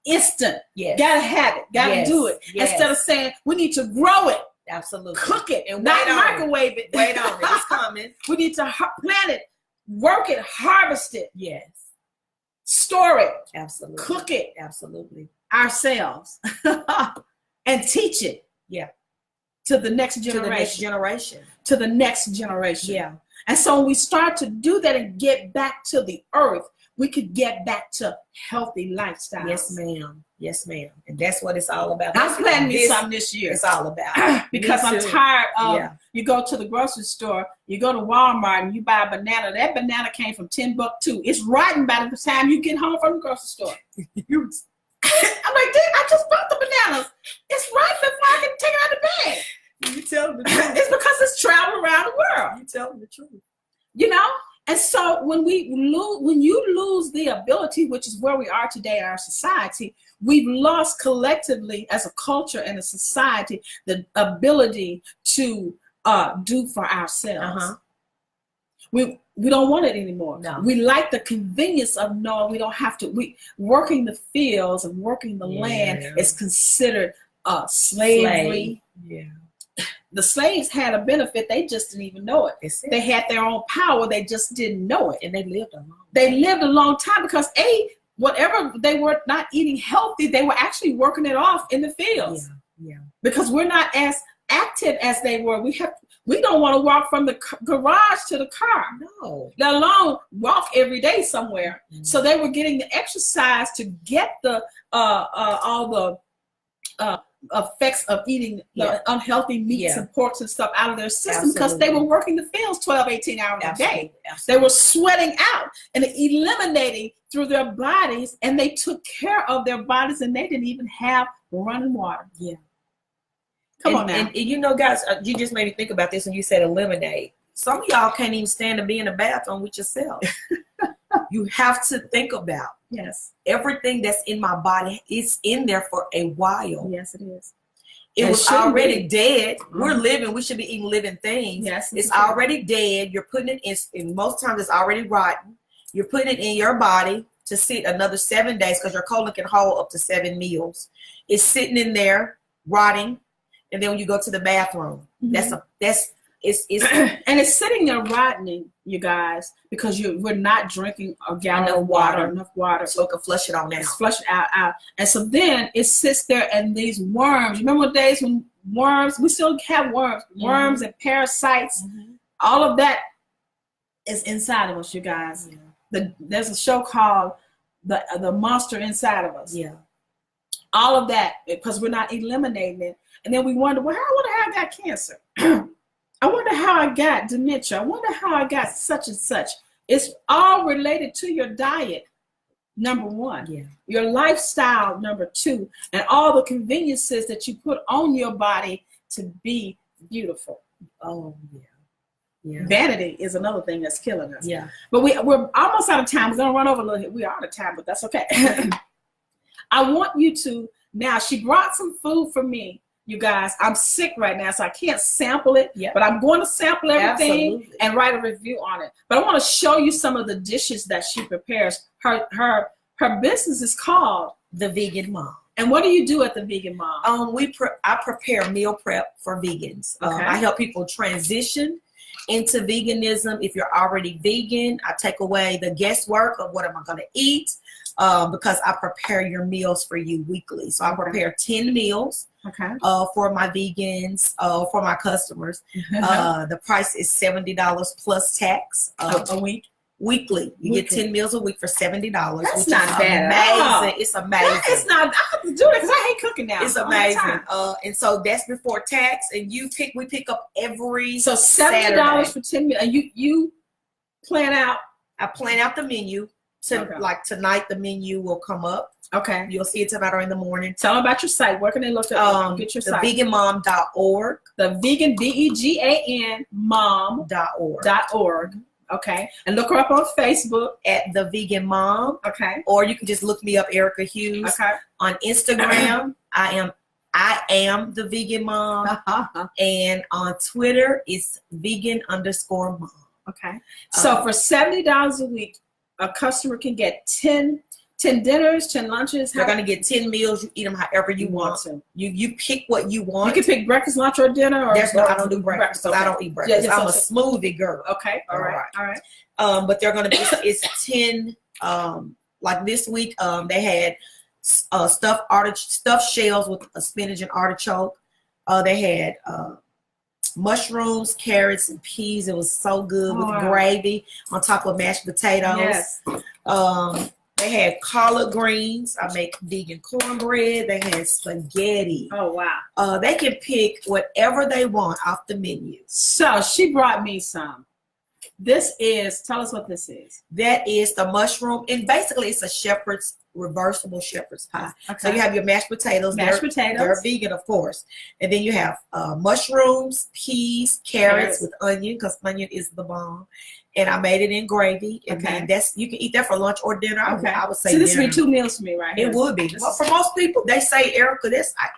instant. Yes. Gotta have it. Gotta do it. Yes. Instead of saying we need to grow it. Absolutely. Cook it. And not wait on microwave it. Wait on it. It's coming. We need to plant it, work it, harvest it. Yes. Store it. Absolutely. Cook it. Absolutely. Ourselves. And teach it. Yeah. To the next generation. To the next generation. To the next generation. Yeah. And so when we start to do that and get back to the earth, we could get back to healthy lifestyles. Yes, ma'am. Yes, ma'am. And that's what it's all about. I'm planning me something this year. It's all about. Because I'm tired of, you go to the grocery store, you go to Walmart and you buy a banana. That banana came from Timbuktu. It's rotten by the time you get home from the grocery store. I'm like, Dick, I just bought the bananas. It's rotten before I can take it out of the bag. You tell them the truth. It's because it's traveling around the world. You tell them the truth. You know? And so when you lose the ability, which is where we are today in our society, we've lost collectively as a culture and a society the ability to do for ourselves. We don't want it anymore. No. We like the convenience of knowing we don't have to. Working the fields and working the land is considered slavery. Yeah. The slaves had a benefit, they just didn't even know it. They had their own power, they just didn't know it. And they lived a long time. They lived a long time because whatever they were not eating healthy, they were actually working it off in the fields. Yeah. Because we're not as active as they were. We don't want to walk from the garage to the car. No. Let alone walk every day somewhere. Mm-hmm. So they were getting the exercise to get the all the effects of eating the unhealthy meats and porks and stuff out of their system because they were working the fields 12, 18 hours a day. They were sweating out and eliminating through their bodies, and they took care of their bodies, and they didn't even have running water. Yeah. Come on now. And you know, guys, you just made me think about this when you said eliminate. Some of y'all can't even stand to be in the bathroom with yourself. You have to think about everything that's in my body is in there for a while. Yes, it is. It was already dead. We're living. We should be eating living things. Yes, it's already dead. You're putting it in. Most times it's already rotten. You're putting it in your body to sit another 7 days because your colon can hold up to 7 meals. It's sitting in there rotting, and then when you go to the bathroom, it's and it's sitting there rotting, you guys, because we're not drinking a gallon of water, enough water, so it can flush it on out. Flush it out. And so then it sits there, and these worms. You remember days when worms? We still have worms and parasites. All of that is inside of us, you guys. There's a show called the Monster Inside of Us. Yeah. All of that, because we're not eliminating it, and then we wonder, well, I wonder how I got cancer. I wonder how I got dementia. I wonder how I got such and such. It's all related to your diet, number one. Yeah. Your lifestyle, number two. And all the conveniences that you put on your body to be beautiful. Oh, yeah. Vanity is another thing that's killing us. Yeah. But we're almost out of time. We're going to run over a little bit. We are out of time, but that's okay. I want you to, now she brought some food for me. You guys, I'm sick right now, so I can't sample it, but I'm going to sample everything and write a review on it. But I want to show you some of the dishes that she prepares. Her business is called The Vegan Mom. And what do you do at The Vegan Mom? I prepare meal prep for vegans. I help people transition into veganism. If you're already vegan, I take away the guesswork of what am I going to eat because I prepare your meals for you weekly. So I prepare 10 meals. For my vegans, for my customers. The price is $70 plus tax a week. Weekly. You get 10 meals a week for $70. That's not bad. Amazing. It's amazing. It's not. I have to do it because I hate cooking now. It's amazing. And so that's before tax. And we pick up every $70 Saturday. for 10 meals. And you plan out. I plan out the menu. Like tonight, the menu will come up. Okay. You'll see it tonight or in the morning. Tell them about your site. Where can they look at get your site? Theveganmom.org. The vegan, VEGAN mom.org. Okay. And look her up on Facebook at The Vegan Mom. Okay. Or you can just look me up, Erica Hughes. Okay. On Instagram, I am The Vegan Mom. And on Twitter, it's vegan_mom. Okay. So for $70 a week, a customer can get 10 10 dinners, 10 lunches. They're going to get 10 meals. You eat them however you want to. You pick what you want. You can pick breakfast, lunch, or dinner. Or I don't do breakfast because I don't eat breakfast. I'm a smoothie girl. Okay. All right. But they're going to be, it's 10, like this week, they had stuffed shells with spinach and artichoke. They had mushrooms, carrots, and peas. It was so good with gravy on top of mashed potatoes. Yes. They had collard greens. I make vegan cornbread. They had spaghetti. Oh, wow. They can pick whatever they want off the menu. So she brought me some. Tell us what this is. That is the mushroom, and basically it's a reversible shepherd's pie. Okay. So you have your mashed potatoes. They're vegan, of course. And then you have mushrooms, peas, carrots with onion, because onion is the bomb. And I made it in gravy. And then you can eat that for lunch or dinner. Okay. I would say so this would be 2 meals for me, right here. It would be. Well, for most people, they say, Erica,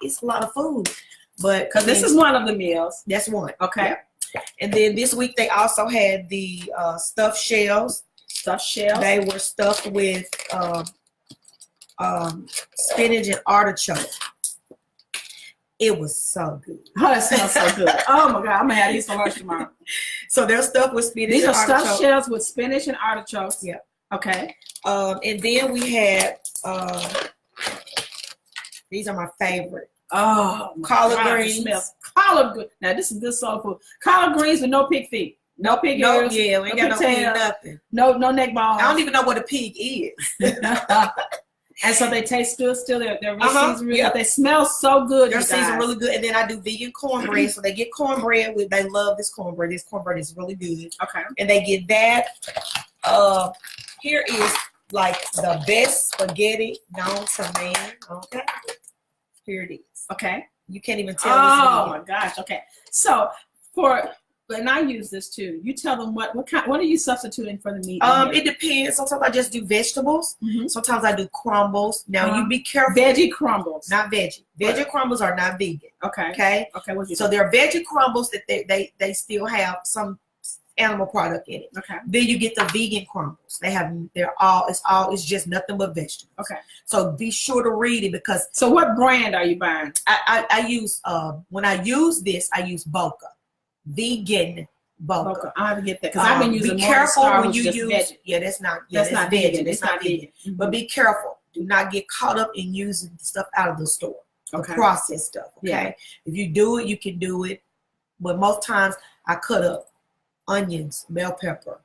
it's a lot of food. But because this is one of the meals. That's one. Okay. Yeah. And then this week they also had the stuffed shells. They were stuffed with spinach and artichoke. It was so good. Oh, that sounds so good. Oh my God, I'm gonna have these for lunch tomorrow. So they're stuffed with spinach. These and are artichoke. stuffed shells with spinach and artichokes. Yeah. Okay. And then we had these are my favorite. Oh, collard greens. Collard greens. Now this is good soul food. Collard greens with no pig feet. No pig ears. Yeah, we ain't got no pig nothing. No neck bones. I don't even know what a pig is. And so they taste good still. They're seasoned really good. They smell so good. They're seasoned really good. And then I do vegan cornbread. So they get cornbread they love this cornbread. This cornbread is really good. Okay. And they get that. Here is like the best spaghetti known to man. Okay. Here it is. Okay. You can't even tell. Oh my gosh. Okay. So and I use this too. You tell them what are you substituting for the meat? It depends. Sometimes I just do vegetables. Mm-hmm. Sometimes I do crumbles. Now you be careful. Veggie crumbles. Not veggie. Veggie crumbles are not vegan. Okay. Okay. Okay. So they're veggie crumbles that they still have some animal product in it. Okay. Then you get the vegan crumbles. It's just nothing but vegetables. Okay. So be sure to read it because. So what brand are you buying? I use when I use this, I use Boca. Vegan Boca. I have to get that because I've been using. Be careful when you use. Veggie. Yeah, that's not vegan. It's not vegan. Mm-hmm. But be careful. Do not get caught up in using stuff out of the store. Okay. Processed stuff. Okay. Yeah. If you do it, you can do it. But most times I cut up onions, bell pepper,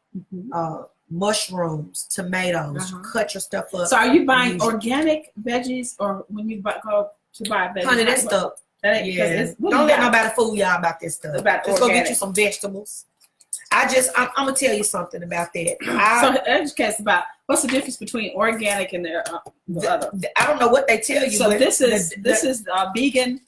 mushrooms, tomatoes. Cut your stuff up. So are you buying organic veggies or when you go to buy veggies? Honey, that stuff. Don't let nobody fool y'all about this stuff. Just go get you some vegetables. I'm gonna tell you something about that. So educate about what's the difference between organic and the other. I don't know what they tell you. So this is vegan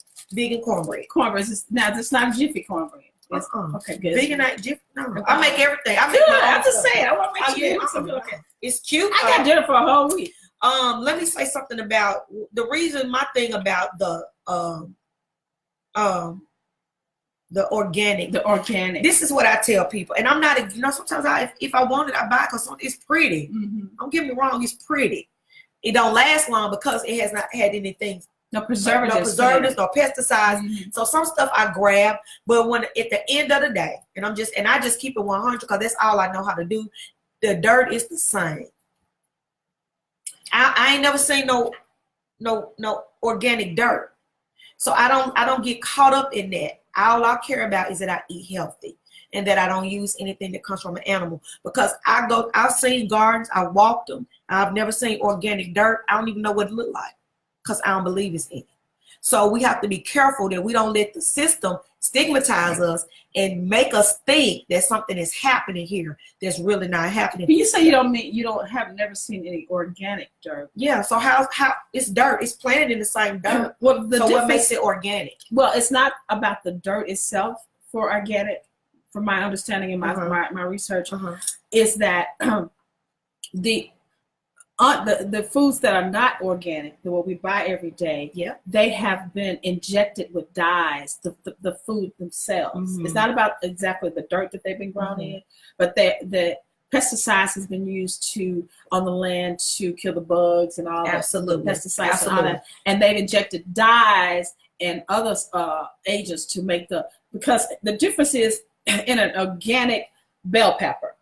cornbread. Cornbread. Now it's not Jiffy cornbread. Okay, good. Vegan ain't Jiffy. No, I make everything. I make good. I'm just saying. I want to make sure. Okay. It's cute. I got dinner for a whole week. Let me say something about the reason. My thing about the organic. The organic. This is what I tell people, and I'm not. Sometimes if I want it, I buy it because it's pretty. Mm-hmm. Don't get me wrong, it's pretty. It don't last long because it has not had anything. No preservatives, no pesticides. Mm-hmm. So some stuff I grab, but when at the end of the day, and I just keep it 100 because that's all I know how to do. The dirt is the same. I ain't never seen no organic dirt. So I don't get caught up in that. All I care about is that I eat healthy and that I don't use anything that comes from an animal. Because I've seen gardens, I walked them. I've never seen organic dirt. I don't even know what it looked like because I don't believe it's in it. So we have to be careful that we don't let the system stigmatize us and make us think that something is happening here that's really not happening. But you say you have never seen any organic dirt. Yeah. So how it's dirt? It's planted in the same dirt. Well, what makes it organic? Well, it's not about the dirt itself for organic. From my understanding and my research, is that the foods that are not organic, what we buy every day, they have been injected with dyes, the food themselves. Mm-hmm. It's not about exactly the dirt that they've been grown in, but the pesticides has been used on the land to kill the bugs and all Absolutely. that pesticides Absolutely. and all that, and they've injected dyes and other agents to make because the difference is in an organic bell pepper,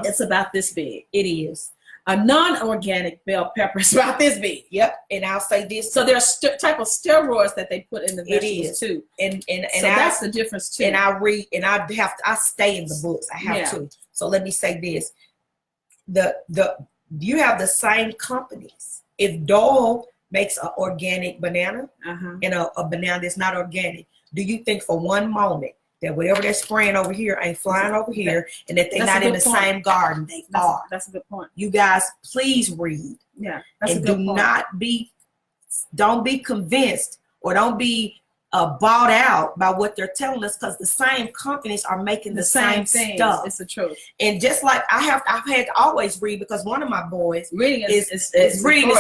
it's about this big. It is. A non-organic bell pepper is about this big. Yep. And I'll say this. So there's type of steroids that they put in the vegetables too. And so that's the difference too. And I read, and I stay in the books. I have to. So let me say this. You have the same companies. If Dole makes an organic banana and a banana that's not organic, do you think for one moment that whatever they're spraying over here ain't flying over here, and that they're not in the same garden? They are. That's a good point. You guys, please read. Yeah, that's a good point. Don't be convinced or don't be bought out by what they're telling us, because the same companies are making the same stuff. It's the truth. And just like I've had to always read, because one of my boys reading is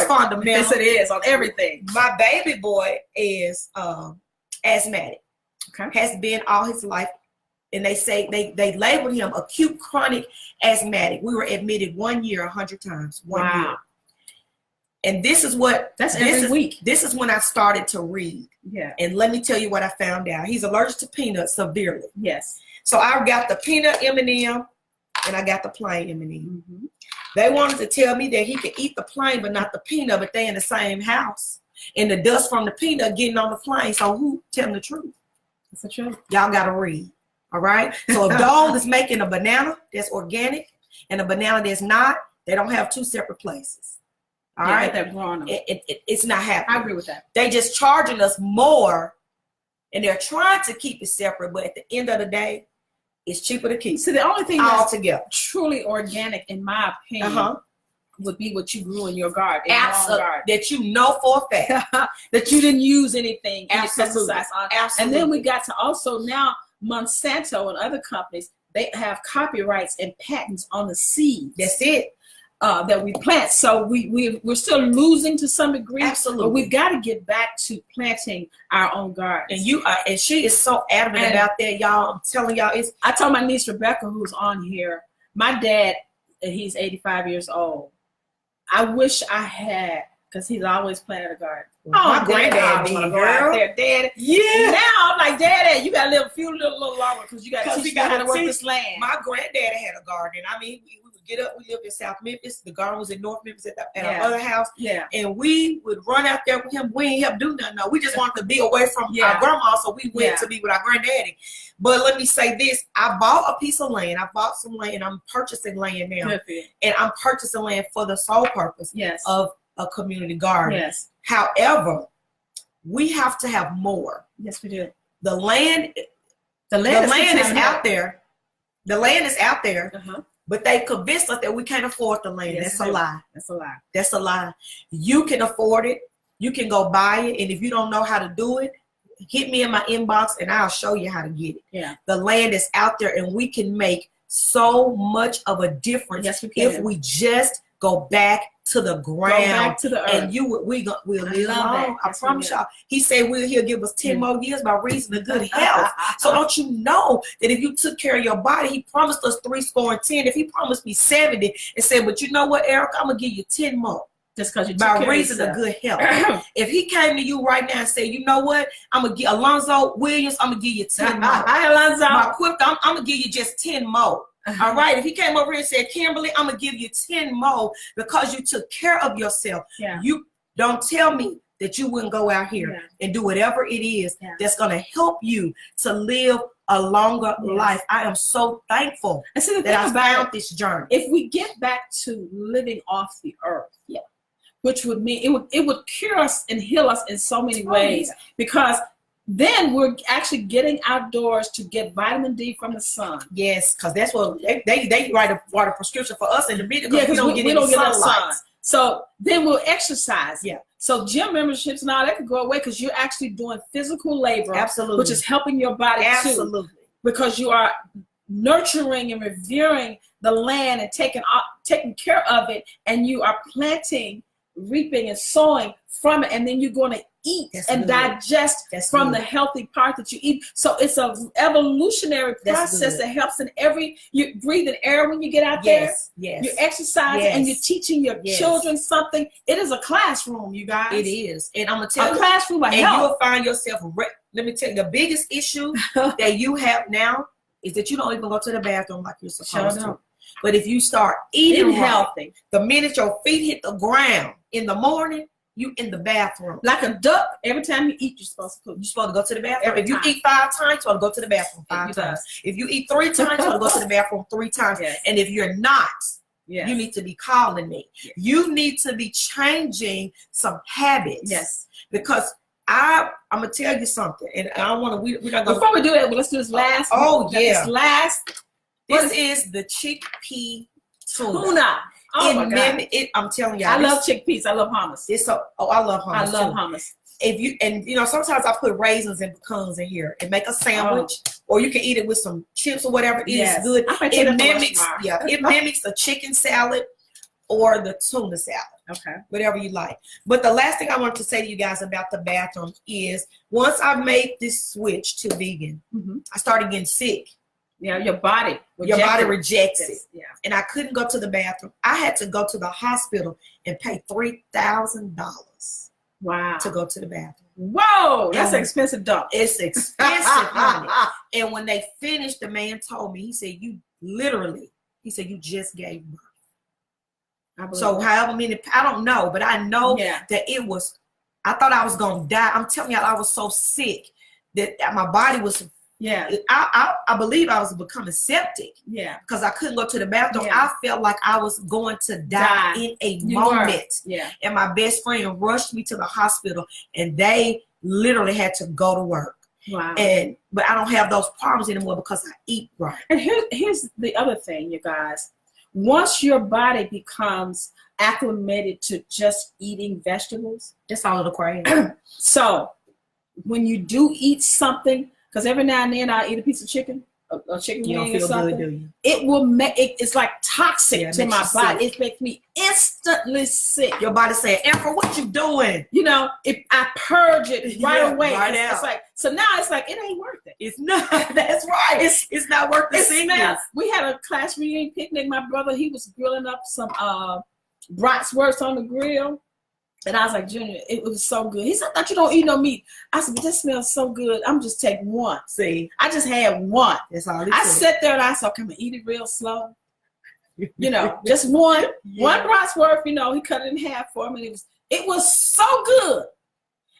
fundamental. Yes, it is on everything. My baby boy is asthmatic. Okay. Has been all his life, and they say they labeled him acute chronic asthmatic. We were admitted 1 year 100 times. One year. And this is every week. This is when I started to read. Yeah. And let me tell you what I found out. He's allergic to peanuts severely. Yes. So I got the peanut M&M and I got the plain M&M. They wanted to tell me that he could eat the plain but not the peanut, but they in the same house. And the dust from the peanut getting on the plain. So who telling the truth? That's the truth. Y'all gotta read. All right. So if Dole is making a banana that's organic and a banana that's not, they don't have two separate places. All right. They're growing them. It's not happening. I agree with that. They just charging us more, and they're trying to keep it separate, but at the end of the day, it's cheaper to keep. So the only thing all that's together truly organic, in my opinion, would be what you grew in your garden. Absolutely. That you know for a fact. That you didn't use anything, any Absolutely. pesticides on. Absolutely. And then we got to also now Monsanto and other companies, they have copyrights and patents on the seeds. That's it. That we plant. So we're still losing to some degree. Absolutely. But we've got to get back to planting our own gardens. And she is so adamant about that, y'all. I'm telling y'all, I told my niece Rebecca, who's on here, my dad, he's 85 years old. I wish I had, because he's always planted a garden. My granddad did, girl. Daddy. Yeah. Now I'm like, Daddy, you gotta live a little longer, because you gotta teach me how to work this land. My granddad had a garden. I mean, we would get up. We lived in South Memphis. The garden was in North Memphis at our other house. Yeah. And we would run out there with him. We ain't help do nothing. No, we just wanted to be away from our grandma, so we went to be with our granddaddy. But let me say this: I bought a piece of land. I bought some land. I'm purchasing land now, and I'm purchasing land for the sole purpose of a community garden. Yes. However, we have to have more. Yes, we do. The land is out there. The land is out there, but they convinced us that we can't afford the land. Yes, that's a lie. That's a lie. That's a lie. You can afford it. You can go buy it, and if you don't know how to do it, hit me in my inbox, and I'll show you how to get it. Yeah. The land is out there, and we can make so much of a difference if we just go back to the ground, go back to the earth. And we'll live long. I promise y'all. He said he'll give us 10 more years by reason of good health. So don't you know that if you took care of your body, he promised us 10. If he promised me 70 and said, but you know what, Eric, I'm gonna give you 10 more. Just because you took by care reason of good health. If he came to you right now and said, you know what, I'm gonna give Alonzo Williams, I'm gonna give you 10 more. Hi, Alonzo. I'm gonna give you just 10 more. All right. If he came over here and said, Kimberly, I'm gonna give you 10 more because you took care of yourself. Yeah. You don't tell me that you wouldn't go out here and do whatever it is that's gonna help you to live a longer life. I am so thankful that I found this journey. If we get back to living off the earth, which would mean it would cure us and heal us in so many ways, because then we're actually getting outdoors to get vitamin D from the sun. Yes, because that's what they write a prescription for us in the middle. Yeah, because we don't get any sun. So then we'll exercise. Yeah. So gym memberships and all that could go away, because you're actually doing physical labor. Absolutely. Which is helping your body too. Because you are nurturing and revering the land and taking care of it, and you are planting, reaping, and sowing from it, and then you're going to eat That's and good. digest That's from good. the healthy part that you eat. So it's an evolutionary That's process good. that helps in you're breathing air when you get out Yes, there. yes. You're exercising and you're teaching your children something. It is a classroom, you guys. It is. And I'm going to tell you. A classroom of and health. you'll find yourself, let me tell you, the biggest issue that you have now is that you don't even go to the bathroom like you're supposed to. But if you start eating healthy, the minute your feet hit the ground in the morning, you in the bathroom. Like a duck, every time you eat, you're supposed to poop. You're supposed to go to the bathroom. Every if you time. eat 5 times, you're supposed to go to the bathroom 5 times. If you eat 3 times, you're supposed to go to the bathroom 3 times. Yes. And if you're not, yes. you need to be calling me. Yes. You need to be changing some habits. Yes. Because I'm gonna tell you something, and I don't want to. We're not gonna. Before we do that, let's do this last. Oh yeah. This is the chickpea tuna. Oh my God. I'm telling you, I love chickpeas. I love hummus. I love hummus. I love too. hummus. If you sometimes I put raisins and pecans in here and make a sandwich, or you can eat it with some chips or whatever. It is good. It mimics the chicken salad or the tuna salad. Okay. Whatever you like. But the last thing I wanted to say to you guys about the bathroom is once I made this switch to vegan, I started getting sick. Yeah, your body rejects it. Yeah. And I couldn't go to the bathroom. I had to go to the hospital and pay $3,000. Wow. To go to the bathroom. Whoa, that's an expensive dump. It's expensive, honey. And when they finished, the man told me, he said, you just gave birth. So however many, I don't know, but I know that I thought I was going to die. I'm telling you, I was so sick that my body was, I believe I was becoming septic. Yeah. Because I couldn't go to the bathroom. I felt like I was going to die in a moment. Yeah. And my best friend rushed me to the hospital and they literally had to go to work. Wow. But I don't have those problems anymore because I eat right. And here's the other thing, you guys. Once your body becomes acclimated to just eating vegetables, that's all it'll crave. So when you do eat something, because every now and then I eat a piece of chicken, a chicken wing or something, good, do you? It will make it's like toxic to my body. It makes me instantly sick. Your body saying, Anfra, what you doing? If I purge it right away, right it's like, so now it's like, it ain't worth it. It's not. That's right. It's not worth the sickness. We had a class reunion picnic. My brother, he was grilling up some bratwurst on the grill. And I was like, Junior, it was so good. He said, I thought you don't eat no meat. I said, but this smells so good. I'm just taking one. See, I just had one. That's all I sat there and I said, can we eat it real slow? Just one. One bratwurst, he cut it in half for me. It was so good.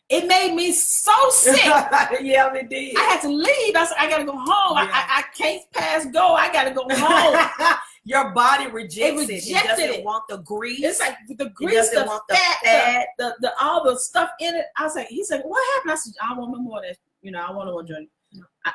It made me so sick. Yeah, it did. I had to leave. I said, I got to go home. Yeah. I can't pass go. I got to go home. Your body rejects it. It doesn't want the grease. It's like the grease, the want fat, the all the stuff in it. I was like, he said, what happened? I said, I don't want no more of that. I want no more drink.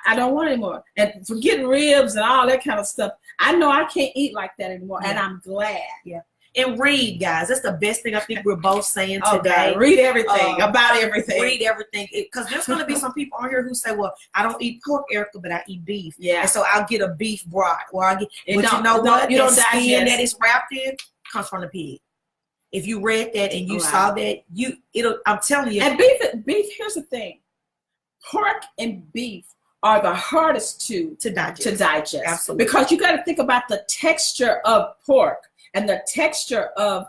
I don't want any more. And forgetting ribs and all that kind of stuff. I know I can't eat like that anymore. Yeah. And I'm glad. Yeah. And read, guys. That's the best thing I think we're both saying today. God. Read everything about everything. Read everything. Because there's going to be some people on here who say, well, I don't eat pork, Erica, but I eat beef. Yeah. And so I'll get a beef broth. Or I'll get, but you know what? You don't skin that it's wrapped in comes from the pig. If you read that and you saw that, I'm telling you. And beef, here's the thing. Pork and beef are the hardest to digest. Absolutely. Because you got to think about the texture of pork. And the texture of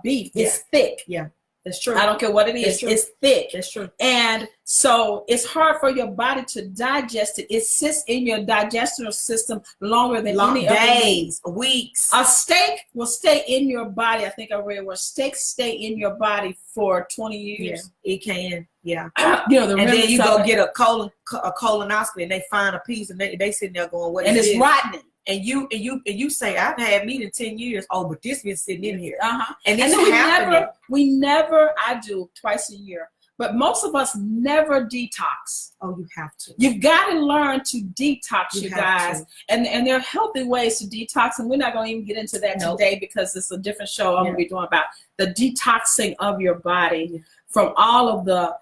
beef is thick. Yeah, that's true. I don't care what it is. It's thick. That's true. And so it's hard for your body to digest it. It sits in your digestive system longer than any days, weeks. A steak will stay in your body. I think I read where steaks stay in your body for 20 years. Yeah, it can. Yeah. And then you go get a colonoscopy and they find a piece and they sitting there going, what and is it's rotten. And you say, I've had meat in 10 years. Oh, but this been sitting in here. And then I do twice a year. But most of us never detox. Oh, you have to. You've got to learn to detox, you guys. And there are healthy ways to detox. And we're not going to even get into that today because it's a different show I'm going to be doing about the detoxing of your body from all of the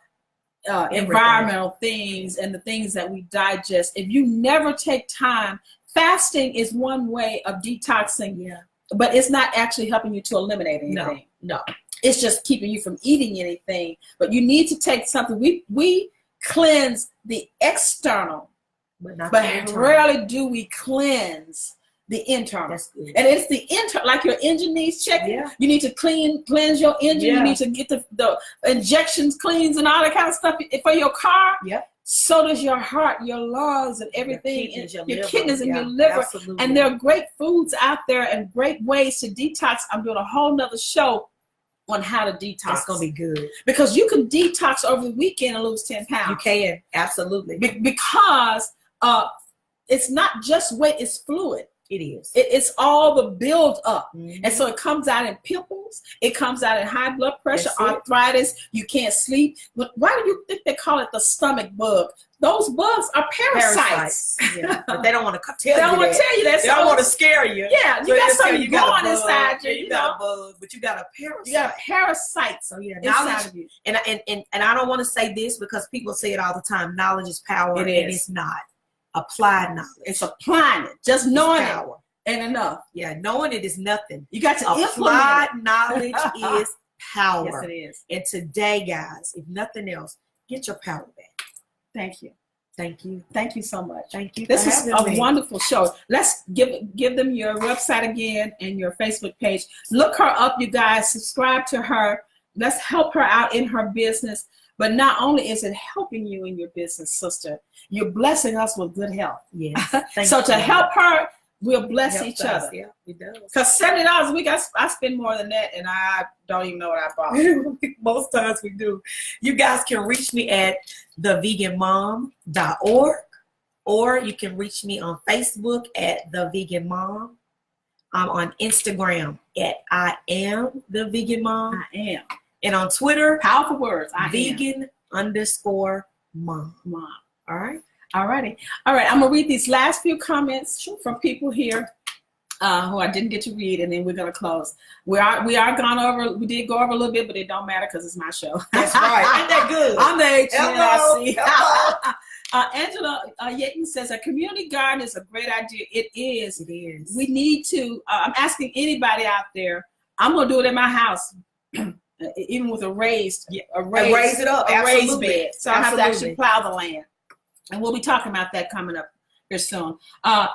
environmental things and the things that we digest. If you never take time, fasting is one way of detoxing but it's not actually helping you to eliminate anything. No. It's just keeping you from eating anything. But you need to take something. We cleanse the external, but rarely do we cleanse the internal. And it's the internal, like your engine needs checking. Yeah. You need to cleanse your engine. Yeah. You need to get the injections cleans and all that kind of stuff for your car. Yeah. So does your heart, your lungs, and everything, your kidneys and your liver. Absolutely. And there are great foods out there and great ways to detox. I'm doing a whole nother show on how to detox. That's gonna be good, because you can detox over the weekend and lose 10 pounds. You can, absolutely, because it's not just weight; it's fluid. It is. It's all the build up. And so it comes out in pimples. It comes out in high blood pressure, arthritis. You can't sleep. Why do you think they call it the stomach bug? Those bugs are parasites. Yeah. But they don't want to tell you that. They don't want to tell you that. They don't want to scare you. Yeah, you got something going inside you. You got a bug, but you got a parasite. You got parasites. So yeah, knowledge. Of you. And I don't want to say this because people say it all the time. Knowledge is power. And it's not. Applied knowledge. It's applying it. Just knowing it ain't enough. Yeah, knowing it is nothing. You got to apply knowledge is power. Yes, it is. And today, guys, if nothing else, get your power back. Thank you. Thank you. Thank you so much. Thank you. This is a wonderful show. Let's give them your website again and your Facebook page. Look her up, you guys. Subscribe to her. Let's help her out in her business. But not only is it helping you in your business, sister, you're blessing us with good health. Yes. So to help her, we'll bless each other. Yeah, we do. Because $70 a week, I spend more than that, and I don't even know what I bought. Most times we do. You guys can reach me at theveganmom.org, or you can reach me on Facebook at The Vegan Mom. I'm on Instagram at I Am The Vegan Mom. I am. And on Twitter, powerful words, vegan_mom. Mom. All right. All righty. All right. I'm going to read these last few comments from people here who I didn't get to read, and then we're going to close. We did go over a little bit, but it don't matter because it's my show. That's right. Ain't that good? I'm the HNIC. Angela Yaten says a community garden is a great idea. It is. It is. We need to, I'm asking anybody out there, I'm going to do it in my house. Even with a raised bed. So I have to actually plow the land. And we'll be talking about that coming up here soon.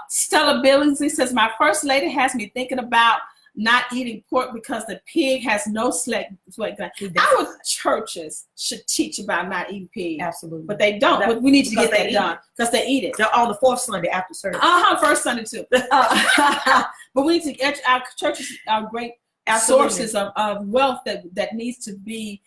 Stella Billingsley says, my first lady has me thinking about not eating pork because the pig has no sweat gland. Our churches should teach about not eating pig. Absolutely. But they don't. But we need to get that done because they eat it. They're on the fourth Sunday after service. First Sunday too. But we need to get our churches are great sources of wealth that needs to be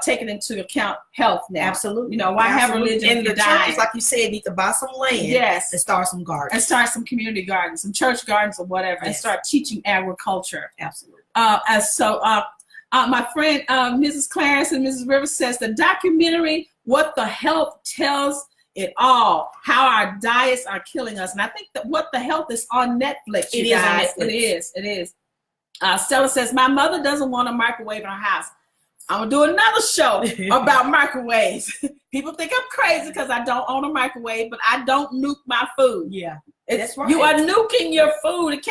taken into account. Health now. Absolutely. You know, why have religion in the churches, like you said, need to buy some land. Yes. And start some gardens. And start some community gardens, some church gardens or whatever, and start teaching agriculture. Absolutely. My friend Mrs. Clarence and Mrs. Rivers says the documentary What the Health tells it all, how our diets are killing us. And I think that What the Health is on Netflix. It is on Netflix. It is. Stella says, my mother doesn't want a microwave in her house. I'm going to do another show about microwaves. People think I'm crazy because I don't own a microwave, but I don't nuke my food. Yeah, that's right. You are nuking your food.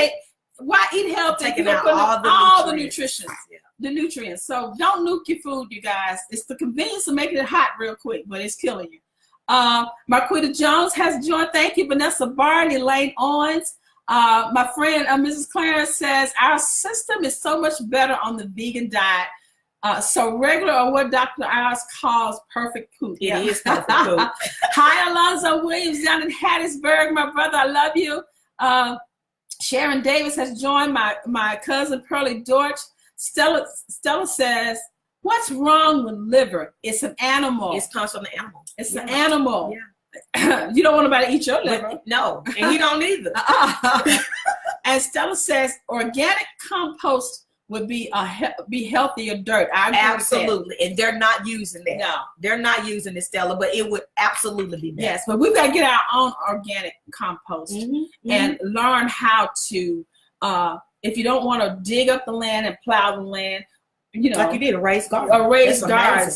Why eat healthy? Taking out all the nutrition. Yeah. The nutrients. So don't nuke your food, you guys. It's the convenience of making it hot real quick, but it's killing you. Marquita Jones has joined. Thank you, Vanessa Barney, Elaine Owens. My friend Mrs. Clarence says our system is so much better on the vegan diet. So regular or what Dr. Oz calls perfect poop. It is perfect poop. Hi, Alonzo Williams down in Hattiesburg. My brother, I love you. Sharon Davis has joined. My cousin Pearlie Dortch. Stella says, what's wrong with liver? It's an animal. It comes from the animal. It's an animal. Yeah. You don't want nobody to eat your liver. No, and he don't either. And Stella says organic compost would be healthier dirt. I agree. Absolutely. And they're not using that. No, they're not using it, Stella, but it would absolutely be better. Yes, but we've got to get our own organic compost and learn how to, if you don't want to dig up the land and plow the land, you know, like you did a raised garden.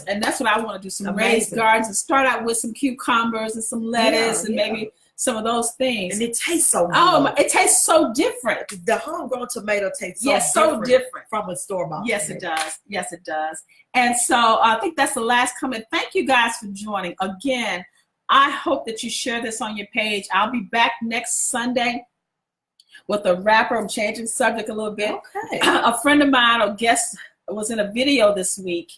And that's what I want to do, some raised gardens, and start out with some cucumbers and some lettuce and maybe some of those things. And it tastes so good. Oh, it tastes so different. The homegrown tomato tastes so different from a store-bought. Yes, it does. Yes, it does. And so I think that's the last comment. Thank you guys for joining. Again, I hope that you share this on your page. I'll be back next Sunday with a rapper. I'm changing subject a little bit. Okay. A friend of mine, or guest, was in a video this week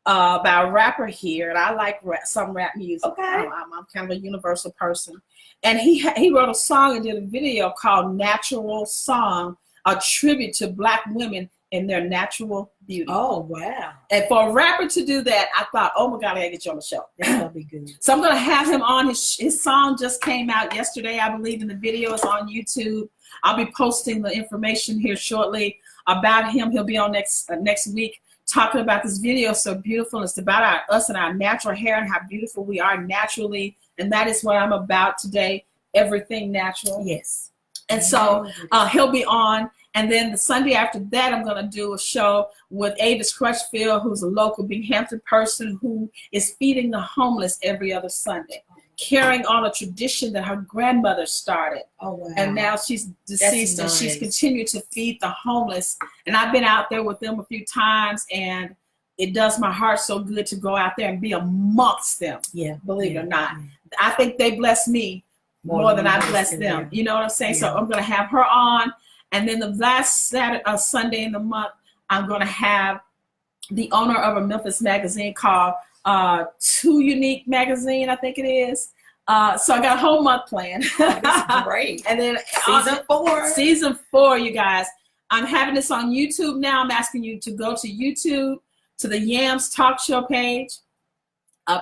about a rapper here, and I like some rap music. Okay. I'm kind of a universal person. And he wrote a song and did a video called Natural Song, a tribute to Black women in their natural beauty. Oh, wow. And for a rapper to do that, I thought, oh my God, I gotta get you on the show. That's gonna be good. So I'm gonna have him on. His song just came out yesterday, I believe, and the video is on YouTube. I'll be posting the information here shortly about him. He'll be on next week talking about this video. So beautiful. It's about us and our natural hair and how beautiful we are naturally. And that is what I'm about today. Everything natural. Yes. And so he'll be on. And then the Sunday after that, I'm going to do a show with Avis Crutchfield, who's a local Binghamton person who is feeding the homeless every other Sunday, carrying on a tradition that her grandmother started. Oh, wow. And now she's deceased, and she's continued to feed the homeless. And I've been out there with them a few times, and it does my heart so good to go out there and be amongst them. Yeah, believe it or not. Yeah. I think they bless me more than I bless them. You know what I'm saying? Yeah. So I'm going to have her on. And then the last Sunday in the month, I'm going to have the owner of a Memphis magazine called Too Unique Magazine, I think it is. So I got a whole month planned. That's great. And then season 4, you guys. I'm having this on YouTube now. I'm asking you to go to YouTube, to the YAMS talk show page.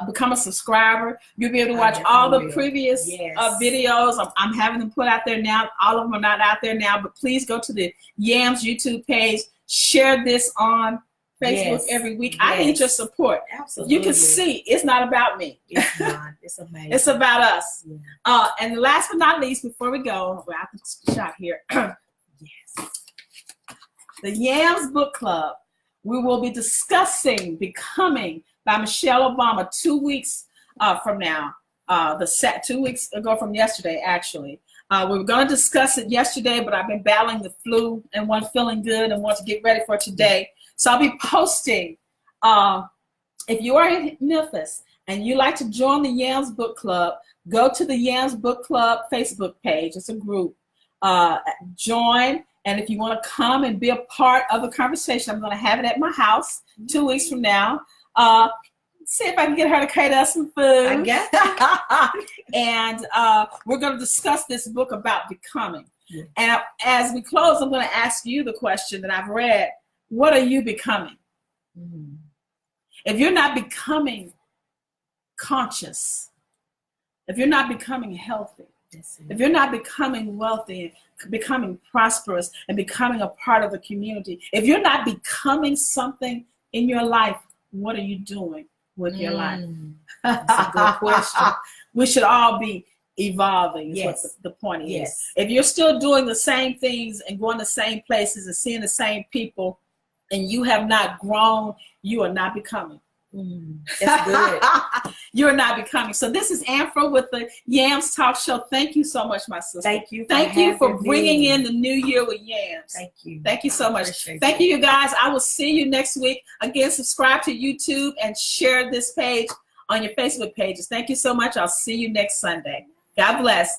Become a subscriber. You'll be able to watch all the previous videos. I'm having them put out there now. All of them are not out there now, but please go to the YAMS YouTube page. Share this on Facebook every week. I need your support. Absolutely. You can see it's not about me. It's not. It's amazing. It's about us. Yeah. And last but not least, before we go, I have to shot here. The YAMS Book Club. We will be discussing Becoming by Michelle Obama 2 weeks from now. 2 weeks ago from yesterday, actually. We were going to discuss it yesterday, but I've been battling the flu and wasn't feeling good and want to get ready for today. So I'll be posting. If you are in Memphis and you like to join the YAMS Book Club, go to the YAMS Book Club Facebook page. It's a group. Join. And if you want to come and be a part of the conversation, I'm going to have it at my house 2 weeks from now. See if I can get her to cater us some food. I guess. And we're going to discuss this book about becoming. Yeah. And as we close, I'm going to ask you the question that I've read. What are you becoming? Mm-hmm. If you're not becoming conscious, if you're not becoming healthy, if you're not becoming wealthy, becoming prosperous, and becoming a part of the community, if you're not becoming something in your life, what are you doing with your life? That's a good question. We should all be evolving. Yes. What the point is. Yes. If you're still doing the same things and going the same places and seeing the same people, and you have not grown, you are not becoming. That's good. You're not becoming. So this is Anfra with the YAMS Talk Show. Thank you so much, my sister. Thank you. Thank you for bringing in the new year with YAMS. Thank you. Thank you so much. Thank you, guys. I will see you next week. Again, subscribe to YouTube and share this page on your Facebook pages. Thank you so much. I'll see you next Sunday. God bless.